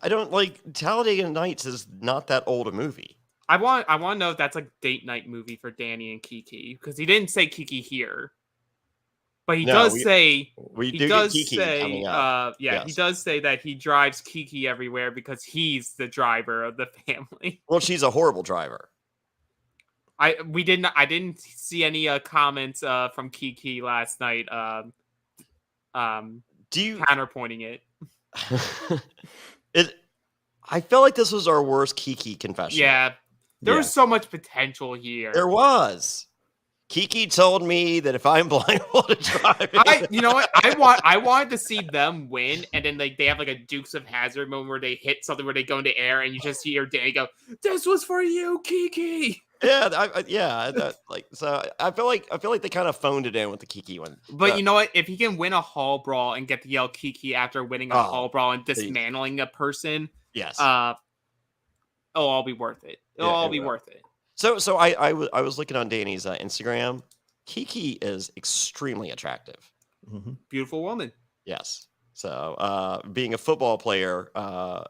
don't like Talladega Nights is not that old a movie. I want to know if that's a date night movie for Danny and Kiki, because he didn't say Kiki here, but he does say Kiki coming up. Yes. He does say that he drives Kiki everywhere because he's the driver of the family. Well, she's a horrible driver. I didn't see any comments from Kiki last night. Do you counterpointing it? I felt like this was our worst Kiki confession. Yeah, there was so much potential here. There was. Kiki told me that if I'm blindfolded driving, you know what? I wanted to see them win, and then like they have like a Dukes of Hazzard moment where they hit something where they go into air, and you just hear Danny go, "This was for you, Kiki." Yeah, so I feel like they kind of phoned it in with the Kiki one. But you know what? If he can win a hall brawl and get to yell Kiki after winning a hall brawl and dismantling a person, yes, it'll all be worth it. It'll all be worth it. So I was looking on Danny's Instagram. Kiki is extremely attractive. Mm-hmm. Beautiful woman. Yes. So being a football player, I'm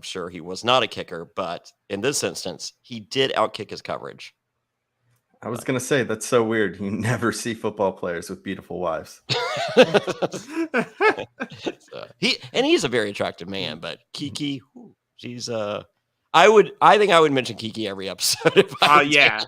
sure he was not a kicker, but in this instance, he did outkick his coverage. I was going to say, that's so weird. You never see football players with beautiful wives. He's a very attractive man, but Kiki, she's I think I would mention Kiki every episode. If yeah.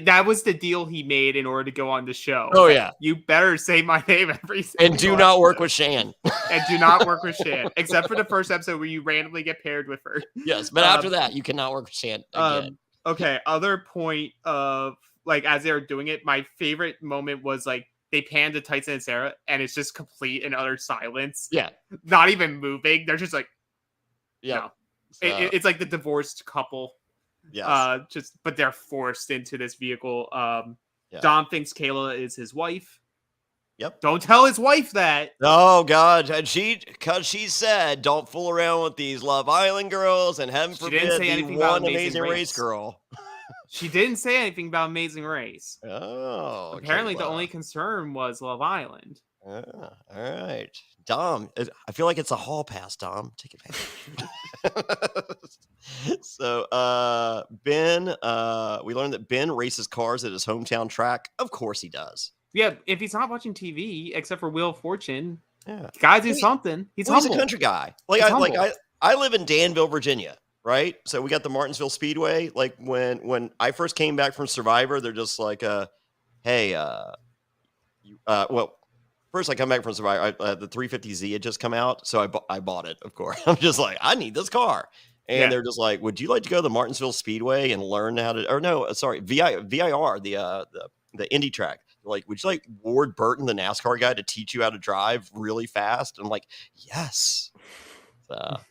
That was the deal he made in order to go on the show. Oh yeah, you better say my name every and do not work with Shan. And do not work with Shan, except for the first episode where you randomly get paired with her. Yes, but after that, you cannot work with Shan again. Okay, other point of like as they were doing it, my favorite moment was like they panned to Tyson and Sarah, and it's just complete and utter silence. Yeah, not even moving. They're just like, yeah. No. It's like the divorced couple. Yeah. But they're forced into this vehicle. Dom thinks Kayla is his wife. Yep. Don't tell his wife that. Oh God, and because she said, "Don't fool around with these Love Island girls," and heaven forbid the one Amazing Race girl. She didn't say anything about Amazing Race. Oh, apparently the only concern was Love Island. All right, Dom. I feel like it's a hall pass, Dom. Take advantage. So, Ben. We learned that Ben races cars at his hometown track. Of course, he does. Yeah, if he's not watching TV, except for Wheel of Fortune, guys do something. He's a country guy. I live in Danville, Virginia, right? So we got the Martinsville Speedway. Like when I first came back from Survivor, they're just like, hey, first I come back from Survivor, the 350Z had just come out, so I bought it. Of course, I'm just like, I need this car, and they're just like, would you like to go to the Martinsville Speedway and learn how to? Or no, sorry, VIR, the Indy track. Like, would you like Ward Burton, the NASCAR guy, to teach you how to drive really fast? And I'm like, yes.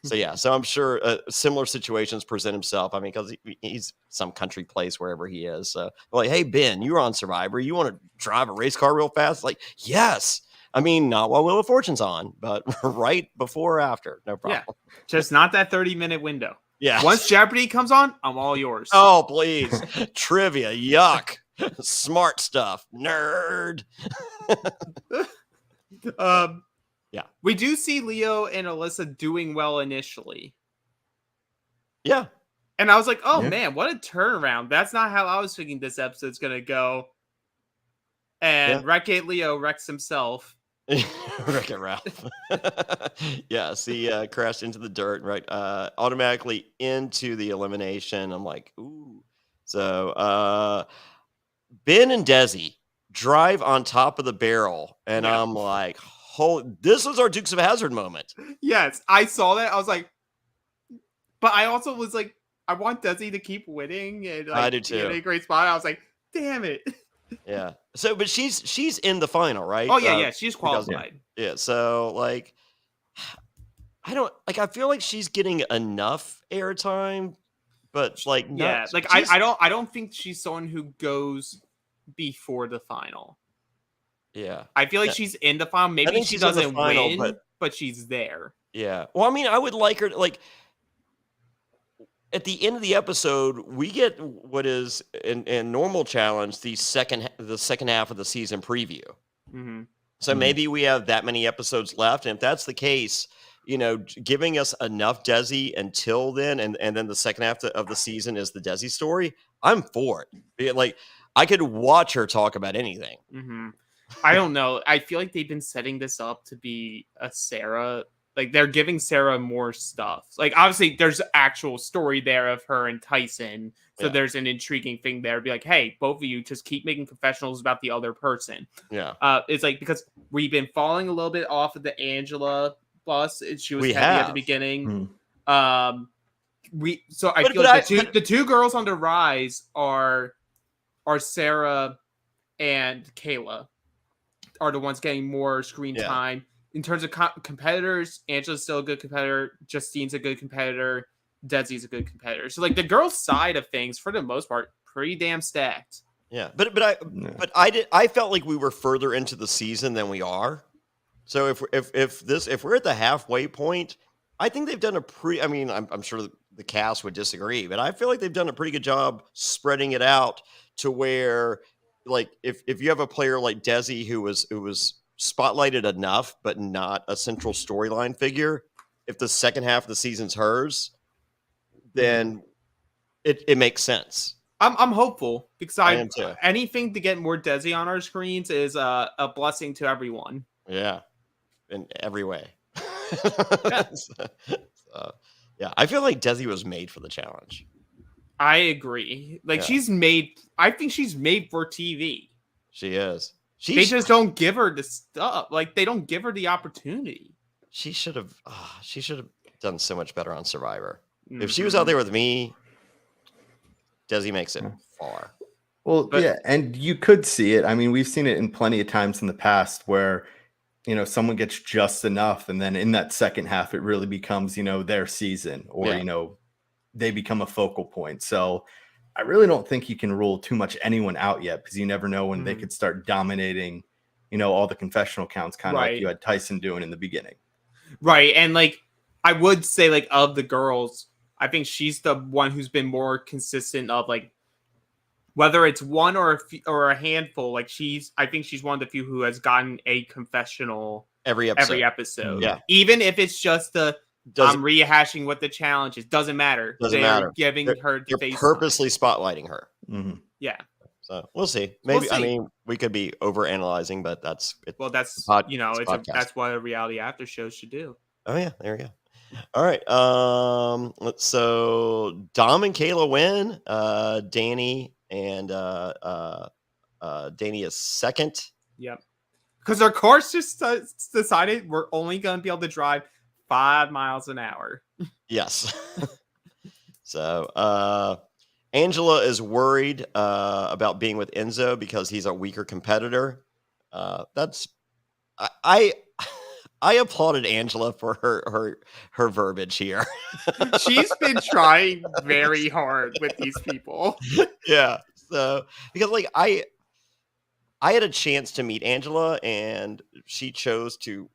So I'm sure similar situations present himself. I mean, because he's some country place wherever he is. So like, hey, Ben, you're on Survivor. You want to drive a race car real fast? Like, yes. I mean, not while Wheel of Fortune's on, but right before or after. No problem. Yeah. Just not that 30-minute window. Yeah. Once Jeopardy comes on, I'm all yours. Oh, please. Trivia. Yuck. Smart stuff. Nerd. Yeah. We do see Leo and Alyssa doing well initially. Yeah. And I was like, oh man, what a turnaround. That's not how I was thinking this episode's going to go. And Wreck-It Leo wrecks himself. Wreck-It Ralph. Yes, he crashed into the dirt, right? Automatically into the elimination. I'm like, ooh. So, Ben and Desi drive on top of the barrel, and I'm like, this was our Dukes of Hazzard moment. Yes, I saw that. I was like, but I also was like, I want Desi to keep winning, and like, I do too. In a great spot. I was like, damn it. Yeah. So, but she's in the final, right? Oh yeah, she's qualified. Yeah. So like, I feel like she's getting enough airtime. But like, I don't think she's someone who goes before the final. Yeah, I feel like she's in the final. Maybe she doesn't win, but she's there. Yeah. Well, I mean, I would like her like at the end of the episode, we get what is in normal challenge the second half of the season preview. Mm-hmm. So maybe we have that many episodes left, and if that's the case, giving us enough Desi until then, and then the second half of the season is the Desi story, I'm for it. Like, I could watch her talk about anything. Mm-hmm. I don't know. I feel like they've been setting this up to be a Sarah Like they're giving Sarah more stuff. Like obviously there's actual story there of her and Tyson. So there's an intriguing thing there. Be like, hey, both of you just keep making confessionals about the other person. Yeah. It's like because we've been falling a little bit off of the Angela bus. She was heavy at the beginning. I feel like the two girls on the rise are Sarah and Kayla are the ones getting more screen time. In terms of competitors, Angela's still a good competitor. Justine's a good competitor. Desi's a good competitor. So, like the girls' side of things, for the most part, pretty damn stacked. Yeah, but I felt like we were further into the season than we are. So if we're at the halfway point, I think they've done a pretty. I mean, I'm sure the cast would disagree, but I feel like they've done a pretty good job spreading it out to where, like, if you have a player like Desi who was spotlighted enough, but not a central storyline figure, if the second half of the season's hers, then it makes sense. I'm hopeful because anything to get more Desi on our screens is a blessing to everyone. Yeah, in every way. Yeah, I feel like Desi was made for the challenge. I agree. Like I think she's made for TV. She is. They just don't give her the stuff. Like they don't give her the opportunity. She should have done so much better on Survivor. Mm-hmm. If she was out there with me, Desi makes it far. Well, and you could see it. I mean, we've seen it in plenty of times in the past where, someone gets just enough, and then in that second half, it really becomes, their season, or they become a focal point. So I really don't think you can rule too much anyone out yet, because you never know when they could start dominating, all the confessional counts, kind of like you had Tyson doing in the beginning. Right. And like, I would say, like, of the girls, I think she's the one who's been more consistent of, like, whether it's one or a handful, like I think she's one of the few who has gotten a confessional every episode. Yeah. Even if it's just I'm rehashing what the challenge is. Doesn't matter. They're giving her the face. They're purposely spotlighting her. Mm-hmm. Yeah. So we'll see. Maybe I mean we could be over analyzing, but that's that's what a reality after show should do. Oh yeah, there we go. All right. So Dom and Kayla win. Danny and Danny is second. Yep. Because our course just decided we're only going to be able to drive 5 miles an hour. Yes. So Angela is worried about being with Enzo because he's a weaker competitor. I applauded Angela for her verbiage here. She's been trying very hard with these people. Yeah. So because like I had a chance to meet Angela, and she chose to,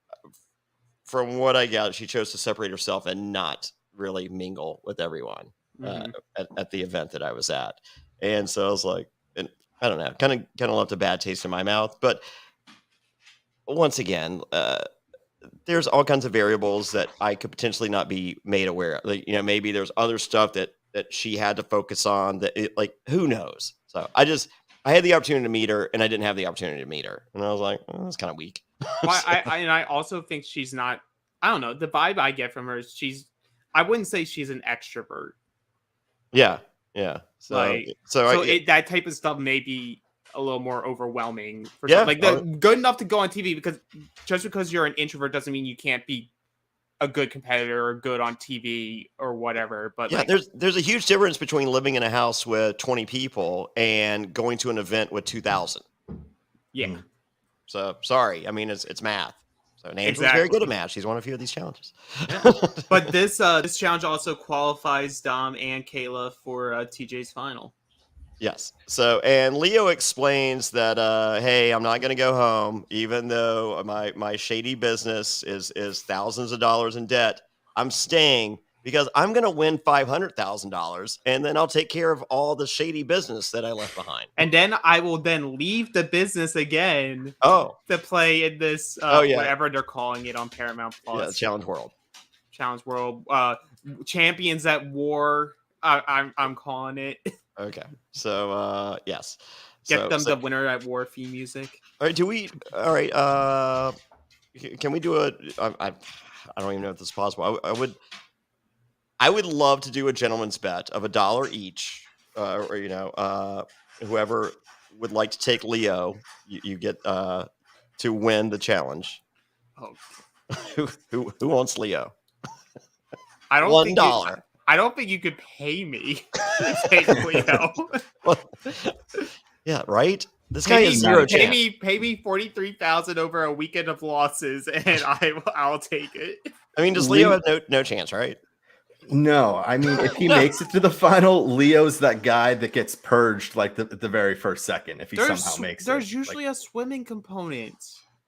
from what I got, she chose to separate herself and not really mingle with everyone at the event that I was at. And so I was like, and I don't know, kind of left a bad taste in my mouth. But once again, there's all kinds of variables that I could potentially not be made aware of. Like, maybe there's other stuff that she had to focus on who knows? So I had the opportunity to meet her, and I didn't have the opportunity to meet her. And I was like, that's kind of weak. Well, I also think she's not, I don't know. The vibe I get from her is I wouldn't say she's an extrovert. Yeah. Yeah. That type of stuff may be a little more overwhelming for good enough to go on TV, because just because you're an introvert doesn't mean you can't be a good competitor or good on TV or whatever. But there's a huge difference between living in a house with 20 people and going to an event with 2,000. Yeah. So sorry. I mean, it's math. So Angela's very good at math. She's won a few of these challenges. Yeah. But this challenge also qualifies Dom and Kayla for TJ's final. Yes. So, and Leo explains that, hey, I'm not going to go home, even though my shady business is thousands of dollars in debt. I'm staying because I'm going to win $500,000, and then I'll take care of all the shady business that I left behind. And then I will then leave the business again. To play in this, whatever they're calling it on Paramount Plus. Yeah, Challenge World. Champions at War. I'm calling it. Okay. So, yes. Get the winner at War theme music. All right. All right. Can we do I don't even know if this is possible. I would love to do a gentleman's bet of $1 each, or whoever would like to take Leo, you get to win the challenge. Oh. Who wants Leo? I don't $1. I don't think you could pay me to take Leo. Yeah, right. This guy has zero chance. Pay me 43,000 over a weekend of losses, and I'll take it. I mean, does Leo have no chance, right? No, I mean, if he makes it to the final, Leo's that guy that gets purged like the very first second. If he somehow makes it, there's usually a swimming component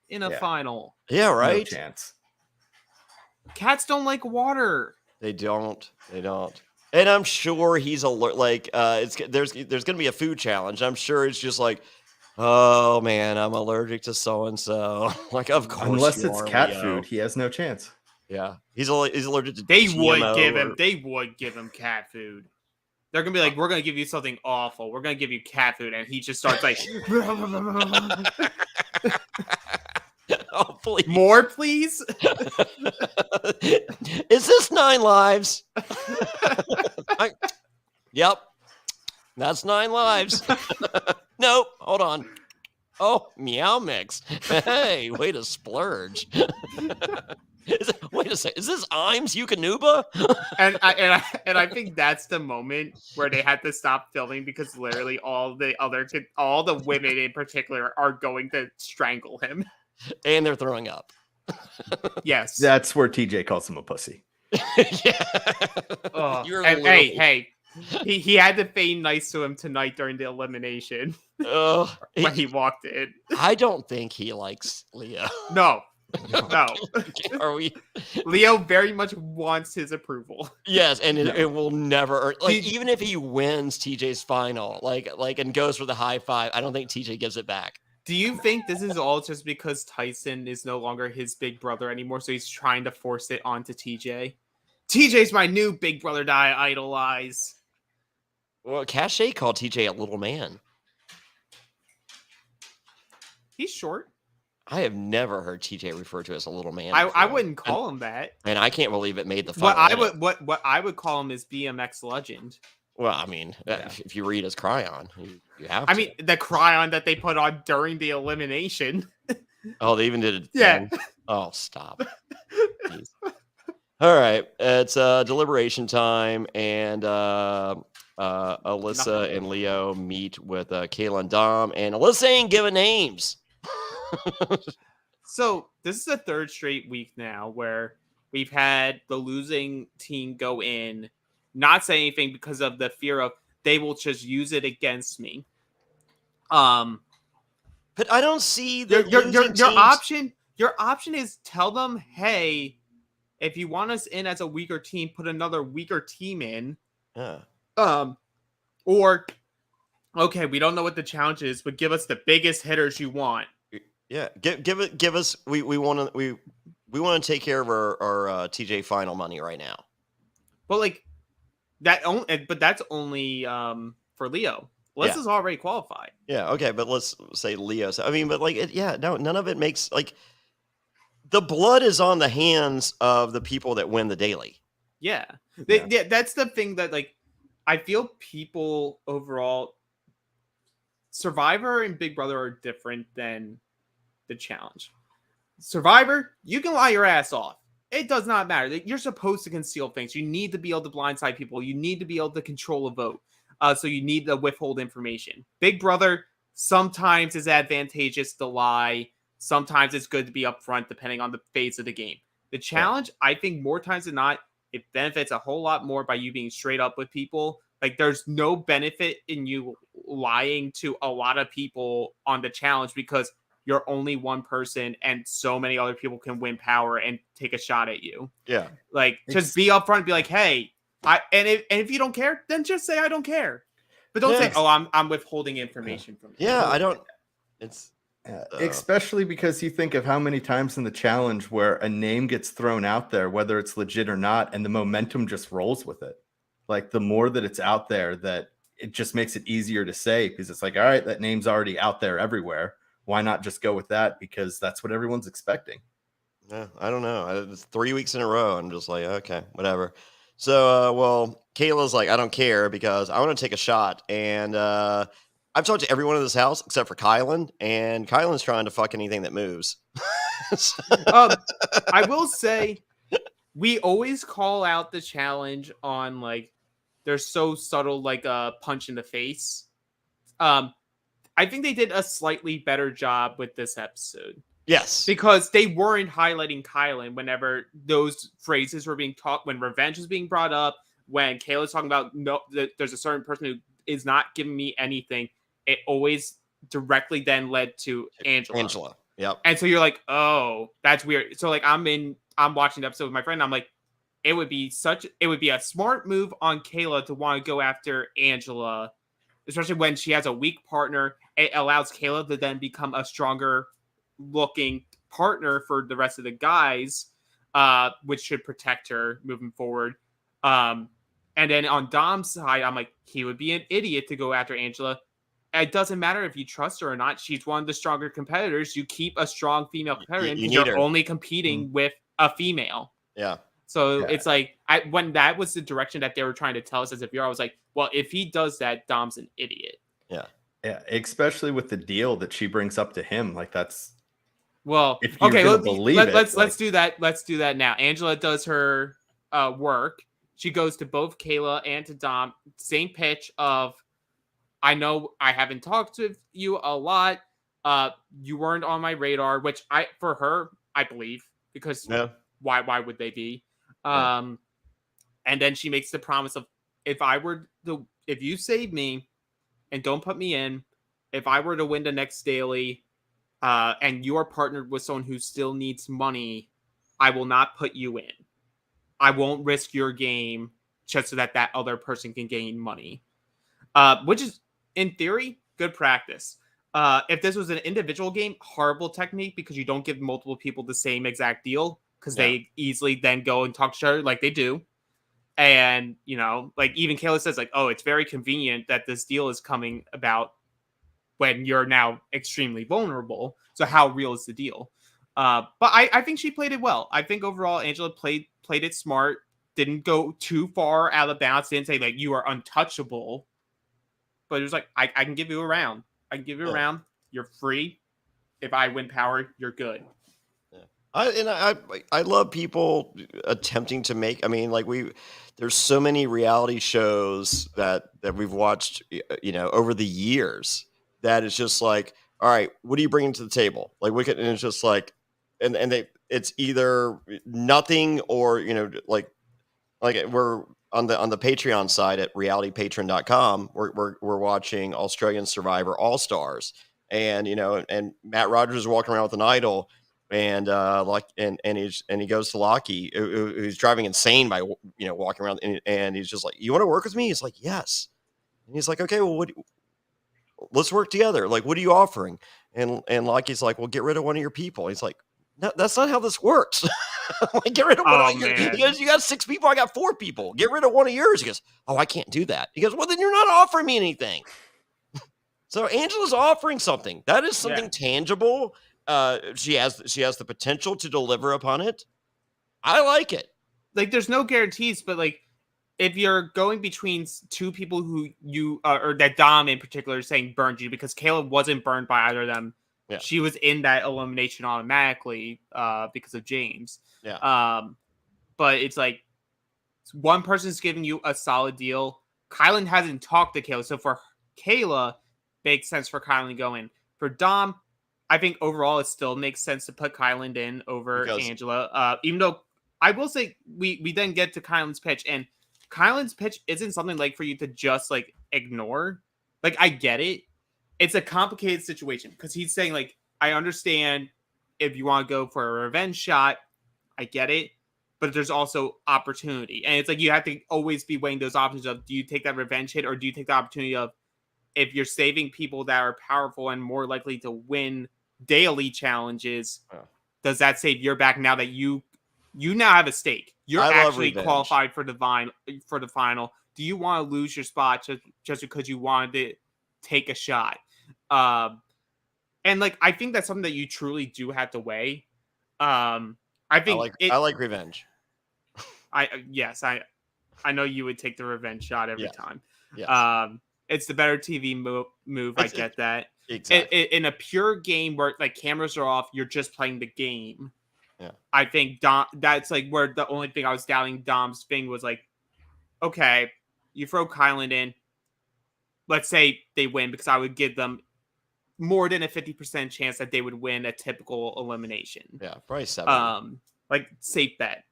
in a final. Yeah, right. No chance. Cats don't like water. They don't. And I'm sure he's alert. Like, there's going to be a food challenge. I'm sure it's just like, oh man, I'm allergic to so and so. Like, of course, unless it's cat food, he has no chance. Yeah, he's allergic to. They would give him cat food. They're gonna be like, we're gonna give you something awful. We're gonna give you cat food, and he just starts like, oh please, more please. Is this 9 lives? Yep, that's 9 lives. Nope, hold on. Oh, meow mix. Hey, way to splurge. Wait a second. Is this Imes Eukanuba? and I think that's the moment where they had to stop filming because literally all the women in particular are going to strangle him. And they're throwing up. Yes. That's where TJ calls him a pussy. Yeah. Hey. He had to feign nice to him tonight during the elimination. When he walked in. I don't think he likes Leo. No. Are we? Leo very much wants his approval. Yes, and it will never, like, even if he wins TJ's final, like and goes for the high five, I don't think TJ gives it back. Do you think this is all just because Tyson is no longer his big brother anymore, so he's trying to force it onto TJ? TJ's my new big brother that I idolize. Well, Cachet called TJ a little man. He's short. I have never heard TJ referred to as a little man. I wouldn't call him that. And I can't believe it made the final. What I would call him is BMX legend. Well, I mean, if you read his cryon, you have to. I mean, the cryon that they put on during the elimination. Oh, they even did it. Yeah. Oh, stop. Jeez. All right. It's deliberation time, and Alyssa and Leo meet with Kylan Dom, and Alyssa ain't giving names. So this is the third straight week now where we've had the losing team go in, not say anything because of the fear of they will just use it against me. But I don't see your option is tell them, hey, if you want us in as a weaker team, put another weaker team in. Or okay, we don't know what the challenge is, but give us the biggest hitters you want. Yeah, give us. We want to take care of our TJ final money right now. But like that, but that's only for Leo. Alyssa's already qualified. Yeah, okay, but let's say Leo. I mean, but like, none of it makes like the blood is on the hands of the people that win the daily. Yeah, that's the thing that like I feel people overall. Survivor and Big Brother are different than the challenge. Survivor, you can lie your ass off. It does not matter. You're supposed to conceal things. You need to be able to blindside people. You need to be able to control a vote. So you need to withhold information. Big Brother sometimes is advantageous to lie. Sometimes it's good to be upfront depending on the phase of the game. The challenge, I think more times than not, it benefits a whole lot more by you being straight up with people. Like there's no benefit in you lying to a lot of people on the challenge because you're only one person and so many other people can win power and take a shot at you. Yeah. Like just be upfront and be like, hey, if you don't care, then just say I don't care. But don't say, oh, I'm withholding information from you. Yeah, I don't. It's especially because you think of how many times in the challenge where a name gets thrown out there, whether it's legit or not, and the momentum just rolls with it. Like the more that it's out there, that it just makes it easier to say because it's like, all right, that name's already out there everywhere. Why not just go with that? Because that's what everyone's expecting. Yeah, I don't know. It's 3 weeks in a row. I'm just like, okay, whatever. So, well, Kayla's like, I don't care because I want to take a shot. And I've talked to everyone in this house except for Kylan, and Kylan's trying to fuck anything that moves. I will say, we always call out the challenge on like they're so subtle, like a punch in the face. I think they did a slightly better job with this episode. Yes. Because they weren't highlighting Kylan whenever those phrases were being talked, when revenge was being brought up, when Kayla's talking about no, there's a certain person who is not giving me anything. It always directly then led to Angela. Yep. And so you're like, oh, that's weird. So like I'm watching the episode with my friend. And I'm like, it would be a smart move on Kayla to want to go after Angela, especially when she has a weak partner. It allows Kayla to then become a stronger looking partner for the rest of the guys, which should protect her moving forward. And then on Dom's side, I'm like, he would be an idiot to go after Angela. It doesn't matter if you trust her or not. She's one of the stronger competitors. You keep a strong female competitor because you're only competing with a female. Yeah. So it's like, when that was the direction that they were trying to tell us as a viewer, I was like, well, if he does that, Dom's an idiot. Yeah. Yeah, especially with the deal that she brings up to him. Like, that's... Well, if you're okay, let's do that. Let's do that now. Angela does her work. She goes to both Kayla and to Dom. Same pitch of, I know I haven't talked to you a lot. You weren't on my radar, which for her, I believe, because why would they be? And then she makes the promise of, if you save me and don't put me in, if I were to win the next daily, and you are partnered with someone who still needs money, I will not put you in. I won't risk your game just so that other person can gain money. Which is, in theory, good practice. If this was an individual game, horrible technique because you don't give multiple people the same exact deal because they easily then go and talk to each other like they do. And, like even Kayla says, like, oh, it's very convenient that this deal is coming about when you're now extremely vulnerable. So how real is the deal? But I think she played it well. I think overall Angela played it smart, didn't go too far out of bounds, didn't say like you are untouchable. But it was like, I can give you a round. I can give you a round. You're free. If I win power, you're good. I love people attempting to make. I mean, like there's so many reality shows that we've watched, over the years. That is just like, all right, what are you bringing to the table? Like, and it's just like, it's either nothing or like we're on the Patreon side at realitypatron.com. We're watching Australian Survivor All Stars, and and Matt Rogers is walking around with an idol. And he goes to Lockie, who's driving insane by walking around, and he's just like, "You want to work with me?" He's like, "Yes." And he's like, "Okay, well, let's work together. Like, what are you offering?" And Lockie's like, "Well, get rid of one of your people." He's like, "No, that's not how this works." Like, get rid of one of your. He goes, "You got 6 people, I got 4 people. Get rid of one of yours." He goes, "Oh, I can't do that." He goes, "Well, then you're not offering me anything." So Angela's offering something. That is something tangible. She has the potential to deliver upon it. I like it. Like, there's no guarantees, but like, if you're going between two people who you or that Dom in particular is saying burned you, because Kayla wasn't burned by either of them. Yeah. She was in that elimination automatically because of James. Yeah. But it's like, one person's giving you a solid deal. Kylan hasn't talked to Kayla, so for Kayla, makes sense for Kylan to go in. For Dom, I think overall it still makes sense to put Kylan in over Angela. Even though I will say we then get to Kylan's pitch, and Kylan's pitch isn't something like for you to just like ignore. Like, I get it. It's a complicated situation because he's saying like, I understand if you want to go for a revenge shot, I get it. But there's also opportunity. And it's like, you have to always be weighing those options of, do you take that revenge hit or do you take the opportunity of, if you're saving people that are powerful and more likely to win daily challenges, does that save your back now that you now have a stake? You're actually qualified for the final. Do you want to lose your spot just because you wanted to take a shot? And like, I think that's something that you truly do have to weigh. I think I like revenge. I know you would take the revenge shot every time. Yes. It's the better TV move. I get that. Exactly. In a pure game where like cameras are off, you're just playing the game. Yeah. I think Dom. That's like where the only thing I was doubting Dom's thing was like, okay, you throw Kylan in. Let's say they win, because I would give them more than a 50% chance that they would win a typical elimination. Yeah, probably 7. Like safe bet.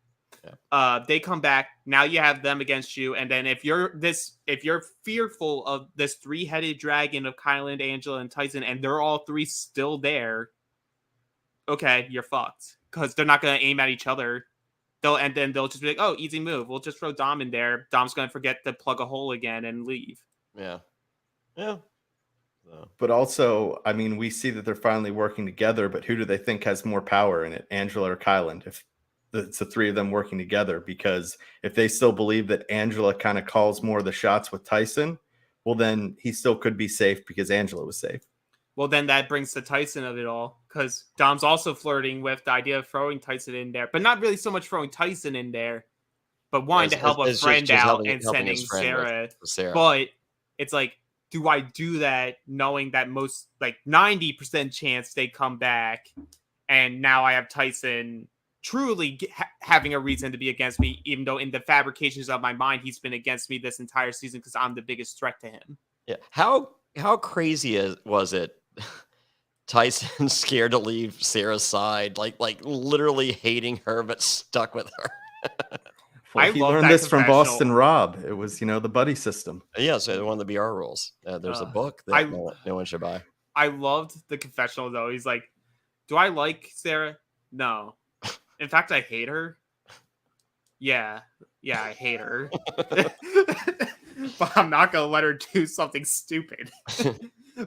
Yeah. They come back. Now you have them against you, and then if you're fearful of this 3-headed dragon of Kylan, Angela, and Tyson, and they're all 3 still there, okay, you're fucked, because they're not gonna aim at each other. They'll just be like, oh, easy move. We'll just throw Dom in there. Dom's gonna forget to plug a hole again and leave. Yeah. Yeah. But also, I mean, we see that they're finally working together, but who do they think has more power in it, Angela or Kylan? If it's the 3 of them working together, because if they still believe that Angela kind of calls more of the shots with Tyson, well, then he still could be safe because Angela was safe. Well, then that brings the Tyson of it all, because Dom's also flirting with the idea of throwing Tyson in there, but not really so much throwing Tyson in there, but wanting to help a friend out and sending Sarah. But it's like, do I do that knowing that most, like 90% chance they come back, and now I have Tyson truly having a reason to be against me, even though in the fabrications of my mind he's been against me this entire season because I'm the biggest threat to him. Yeah. How crazy was it? Tyson scared to leave Sarah's side, like literally hating her but stuck with her. Well, he learned this from Boston Rob. It was, the buddy system. Yeah, so one of the BR rules. There's a book that no one should buy. I loved the confessional, though. He's like, do I like Sarah? No. In fact, I hate her. Yeah, I hate her. But I'm not going to let her do something stupid.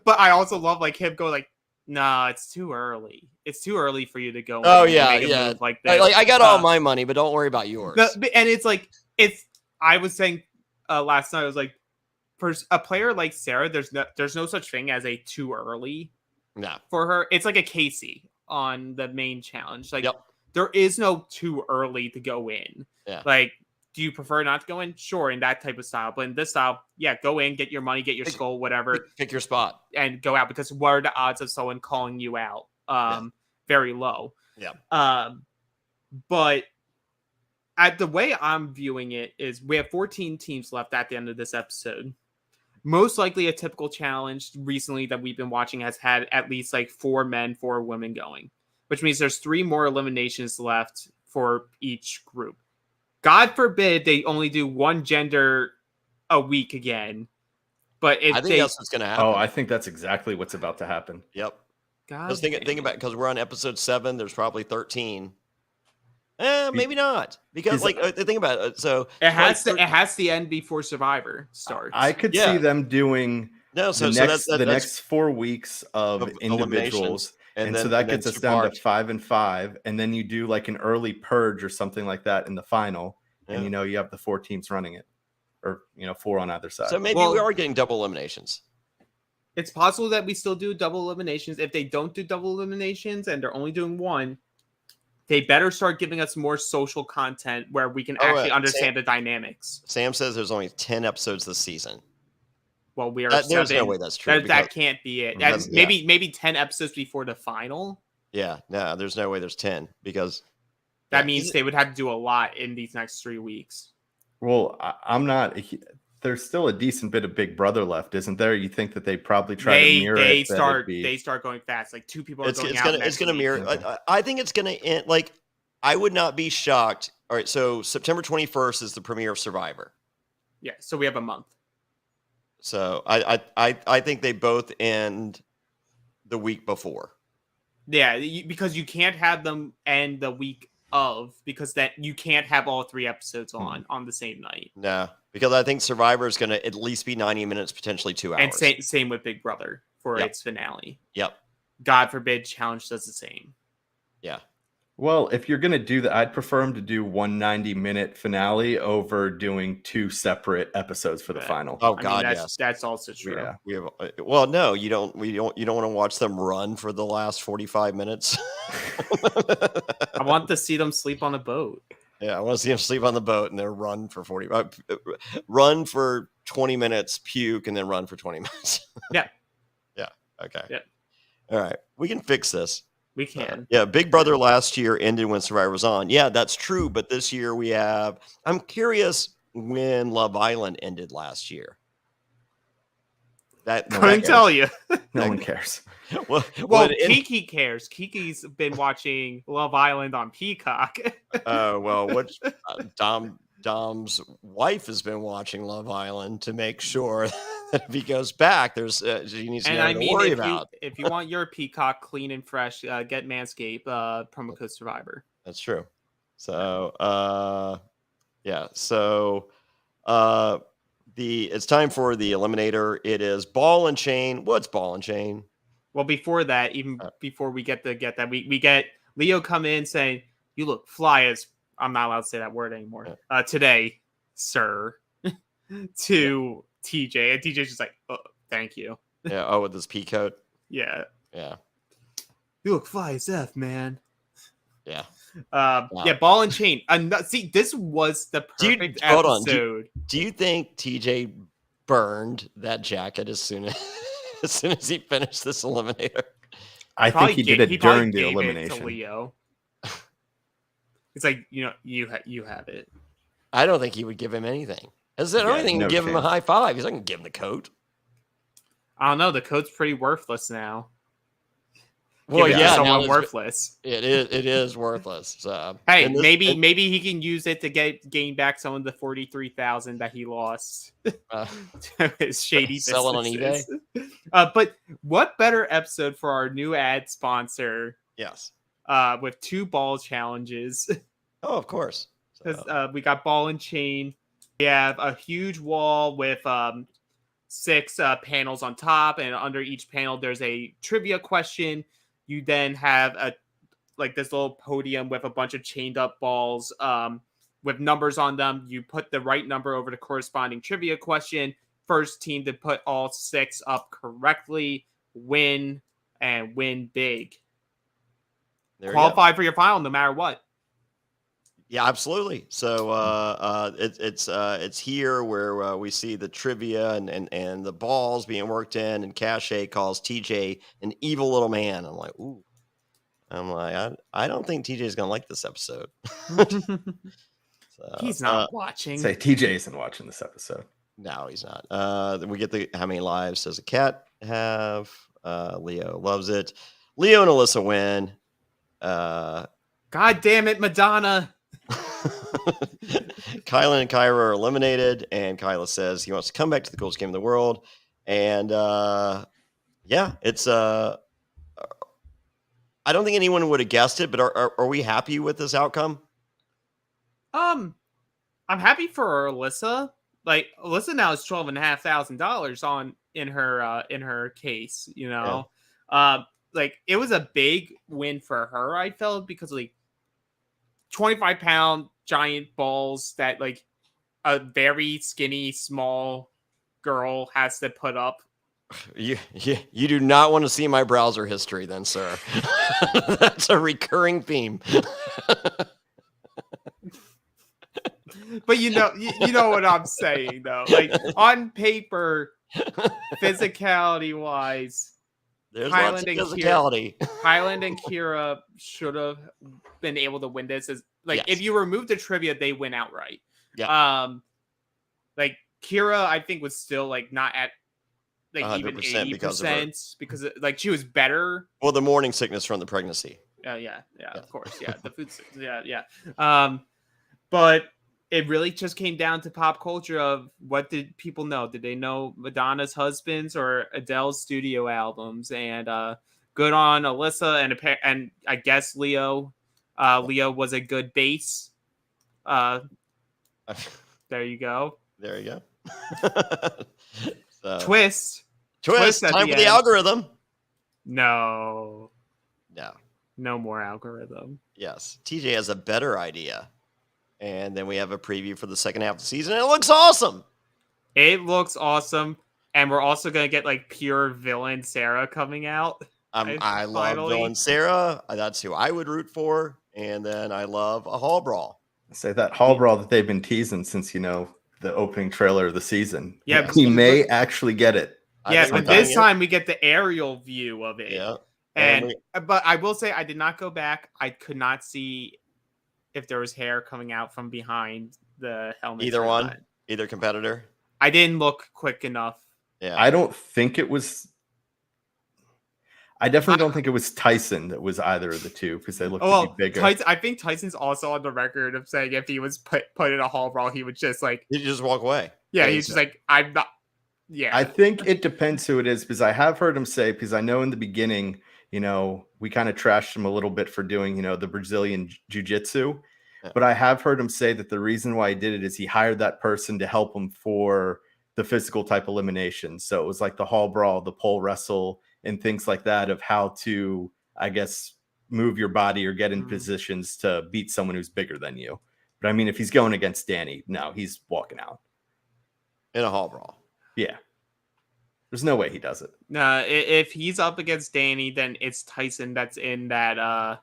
But I also love like him going like, nah, it's too early. It's too early for you to go. Oh yeah. Move like this. Like I got all my money, but don't worry about yours. And it's like I was saying last night. I was like, for a player like Sarah, there's no such thing as a too early. No. For her, it's like a Casey on the main challenge. Like there is no too early to go in. Yeah. Like, do you prefer not to go in? Sure, in that type of style. But in this style, yeah, go in, get your money, get your skull, whatever. Pick your spot. And go out, because what are the odds of someone calling you out? Very low. Yeah. But the way I'm viewing it is we have 14 teams left at the end of this episode. Most likely a typical challenge recently that we've been watching has had at least like 4 men, 4 women going, which means there's 3 more eliminations left for each group. God forbid they only do 1 gender a week again. But if I think that's what's going to happen. Oh, I think that's exactly what's about to happen. Yep. Because think about, because we're on episode 7, there's probably 13. Maybe not, because like think about it. So it has to end before Survivor starts. I could see them doing the next 4 weeks of individuals. And so that gets us down to 5 and 5, and then you do like an early purge or something like that in the final, and you have the 4 teams running it, or 4 on either side. So maybe we are getting double eliminations. It's possible that we still do double eliminations. If they don't do double eliminations and they're only doing 1, they better start giving us more social content where we can actually understand the dynamics. Sam says there's only 10 episodes this season. Well, we are. There's no way that's true. That can't be it. That's maybe 10 episodes before the final. Yeah, no, there's no way there's 10, because that means they would have to do a lot in these next 3 weeks. Well, I'm not. There's still a decent bit of Big Brother left, isn't there? You think that they probably try to mirror it? They start going fast. Like 2 people are going out. It's going to mirror. I think it's going to end. Like, I would not be shocked. All right, so September 21st is the premiere of Survivor. Yeah, so we have a month. So I think they both end the week before. Yeah, because you can't have them end the week of, because that you can't have all 3 episodes on the same night. No, because I think Survivor is going to at least be 90 minutes, potentially 2 hours. And same with Big Brother for its finale. Yep. God forbid Challenge does the same. Yeah. Well, if you're going to do that, I'd prefer him to do 190-minute finale over doing 2 separate episodes for the final. Oh God, yes, that's also true. Yeah. We have, well, no, you don't want to watch them run for the last 45 minutes. I want to see them sleep on a boat. Yeah, I want to see them sleep on the boat and then run for run for 20 minutes, puke, and then run for 20 minutes. Yeah. Yeah. Okay. Yeah. All right. We can fix this. We can. Yeah. Big Brother last year ended when Survivor was on. Yeah, that's true. But this year we have, I'm curious when Love Island ended last year. Couldn't tell you. No one cares. Well, Kiki cares. Kiki's been watching Love Island on Peacock. Well, Dom's wife has been watching Love Island to make sure that if he goes back, he needs to worry about. If you want your Peacock clean and fresh, get Manscaped, promo code Survivor. That's true. So, yeah. So, it's time for the Eliminator. It is Ball and Chain. What's Ball and Chain? Well, before that, before we get that, we get Leo come in saying, "You look fly as." I'm not allowed to say that word anymore. Today, sir, to TJ, and TJ's just like, "Oh, thank you." Yeah. Oh, with this pea coat. Yeah. Yeah. You look fly as F, man. Yeah. Yeah, Ball and Chain. See, this was the perfect episode. Hold on. Do you think TJ burned that jacket as soon as he finished this Eliminator? I think he did it during the elimination. To Leo. It's like, you have it. I don't think he would give him anything. As the only thing to give him a high five. He's not going to give him the coat. I don't know. The coat's pretty worthless now. Well, yeah, someone worthless. It is worthless. So, hey, maybe he can use it to gain back some of the 43,000 that he lost to his shady sell it on eBay. But what better episode for our new ad sponsor? Yes. With 2 ball challenges. Oh, of course. Because we got Ball and Chain. We have a huge wall with 6 panels on top, and under each panel there's a trivia question. You then have this little podium with a bunch of chained up balls with numbers on them. You put the right number over the corresponding trivia question. First team to put all 6 up correctly win big. Qualify for your final no matter what. Yeah, absolutely. So it's here where we see the trivia and the balls being worked in, and Cache calls TJ an evil little man. I'm like, ooh. I don't think TJ's gonna like this episode. He's not watching. Say TJ isn't watching this episode. No, he's not. We get how many lives does a cat have? Leo loves it. Leo and Alyssa win. God damn it, Madonna. Kylan and Kyra are eliminated, and Kyla says he wants to come back to the coolest game in the world. And it's I don't think anyone would have guessed it, but are we happy with this outcome? I'm happy for Alyssa. Like, Alyssa now is $12,500 in her case, Yeah. It was a big win for her, I felt, because 25-pound giant balls that a very skinny small girl has to put up. You do not want to see my browser history then, sir. That's a recurring theme. But you know what I'm saying though. On paper, physicality wise, there's lots of physicality. Kylan and Kira should have been able to win this. If you remove the trivia, they win outright. Yeah. Kira, I think, was still not at even 80% because she was better. Well, the morning sickness from the pregnancy. Yeah, of course. Yeah, the food sickness. Yeah. But it really just came down to pop culture of what did people know? Did they know Madonna's husbands or Adele's studio albums? And good on Alyssa and I guess Leo. Leo was a good base. There you go. There you go. Twist. Time for the algorithm. No. No more algorithm. Yes. TJ has a better idea. And then we have a preview for the second half of the season. It looks awesome. It looks awesome. And we're also going to get like pure villain Sarah coming out. I love villain Sarah. That's who I would root for. And then I love a hall brawl. Say that hall brawl that they've been teasing since, the opening trailer of the season. Yeah. We may actually get it. Yeah, but this time we get the aerial view of it. Yeah. But I will say I did not go back. I could not see if there was hair coming out from behind the helmet. Either competitor. I didn't look quick enough. Yeah. I don't think it was. I definitely don't think it was Tyson that was either of the two because they looked to be bigger. I think Tyson's also on the record of saying if he was put in a hall brawl, he would just he'd just walk away. Yeah, he's just like, I'm not. Yeah, I think it depends who it is because I have heard him say, because I know in the beginning, we kind of trashed him a little bit for doing, the Brazilian jiu-jitsu, but I have heard him say that the reason why he did it is he hired that person to help him for the physical type elimination. So it was like the hall brawl, the pole wrestle, and things like that of how to, I guess, move your body or get in positions to beat someone who's bigger than you. But I mean, if he's going against Danny, no, he's walking out. In a hall brawl. Yeah. There's no way he does it. No, if he's up against Danny, then it's Tyson that's in that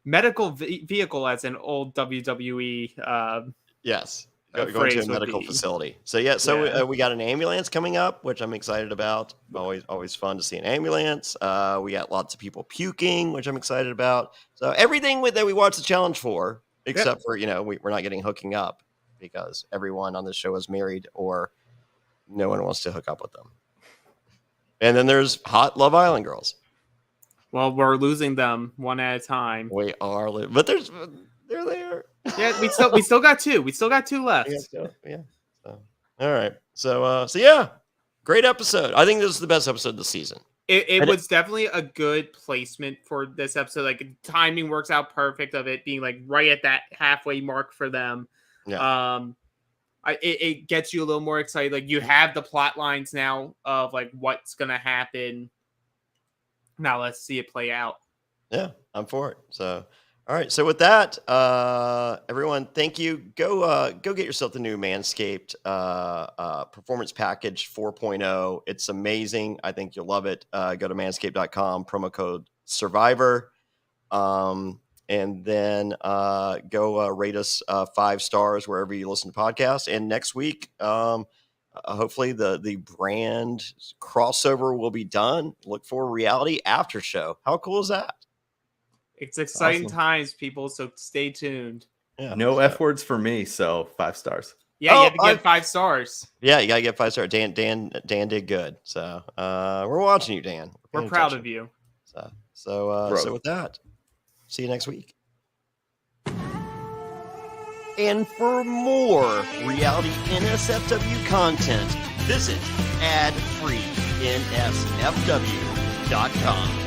medical vehicle as an old WWE. Yes. Going to a medical facility. So we got an ambulance coming up, which I'm excited about. Always fun to see an ambulance. We got lots of people puking, which I'm excited about. So everything that we watch the challenge for, except for, we're not getting hooking up because everyone on this show is married or no one wants to hook up with them. And then there's hot Love Island girls. Well, we're losing them one at a time. We are, but they're there. Yeah, we still got two. We still got two left. Yeah. So, all right. So yeah, great episode. I think this is the best episode of the season. It was definitely a good placement for this episode. Like timing works out perfect of it being like right at that halfway mark for them. Yeah. It gets you a little more excited. Like you have the plot lines now of like what's gonna happen. Now let's see it play out. Yeah, I'm for it. So. All right, so with that, everyone, thank you. Go get yourself the new Manscaped Performance Package 4.0. It's amazing. I think you'll love it. Go to manscaped.com, promo code Survivor, and then go rate us 5 stars wherever you listen to podcasts. And next week, hopefully the brand crossover will be done. Look for Reality After Show. How cool is that? It's exciting times, people, so stay tuned. Yeah, no F words for me, so 5 stars. Yeah, you have to get 5 stars. Yeah, you got to get 5 stars. Dan did good. So we're watching you, Dan. We're proud of you. So with that, see you next week. And for more reality NSFW content, visit adfreensfw.com.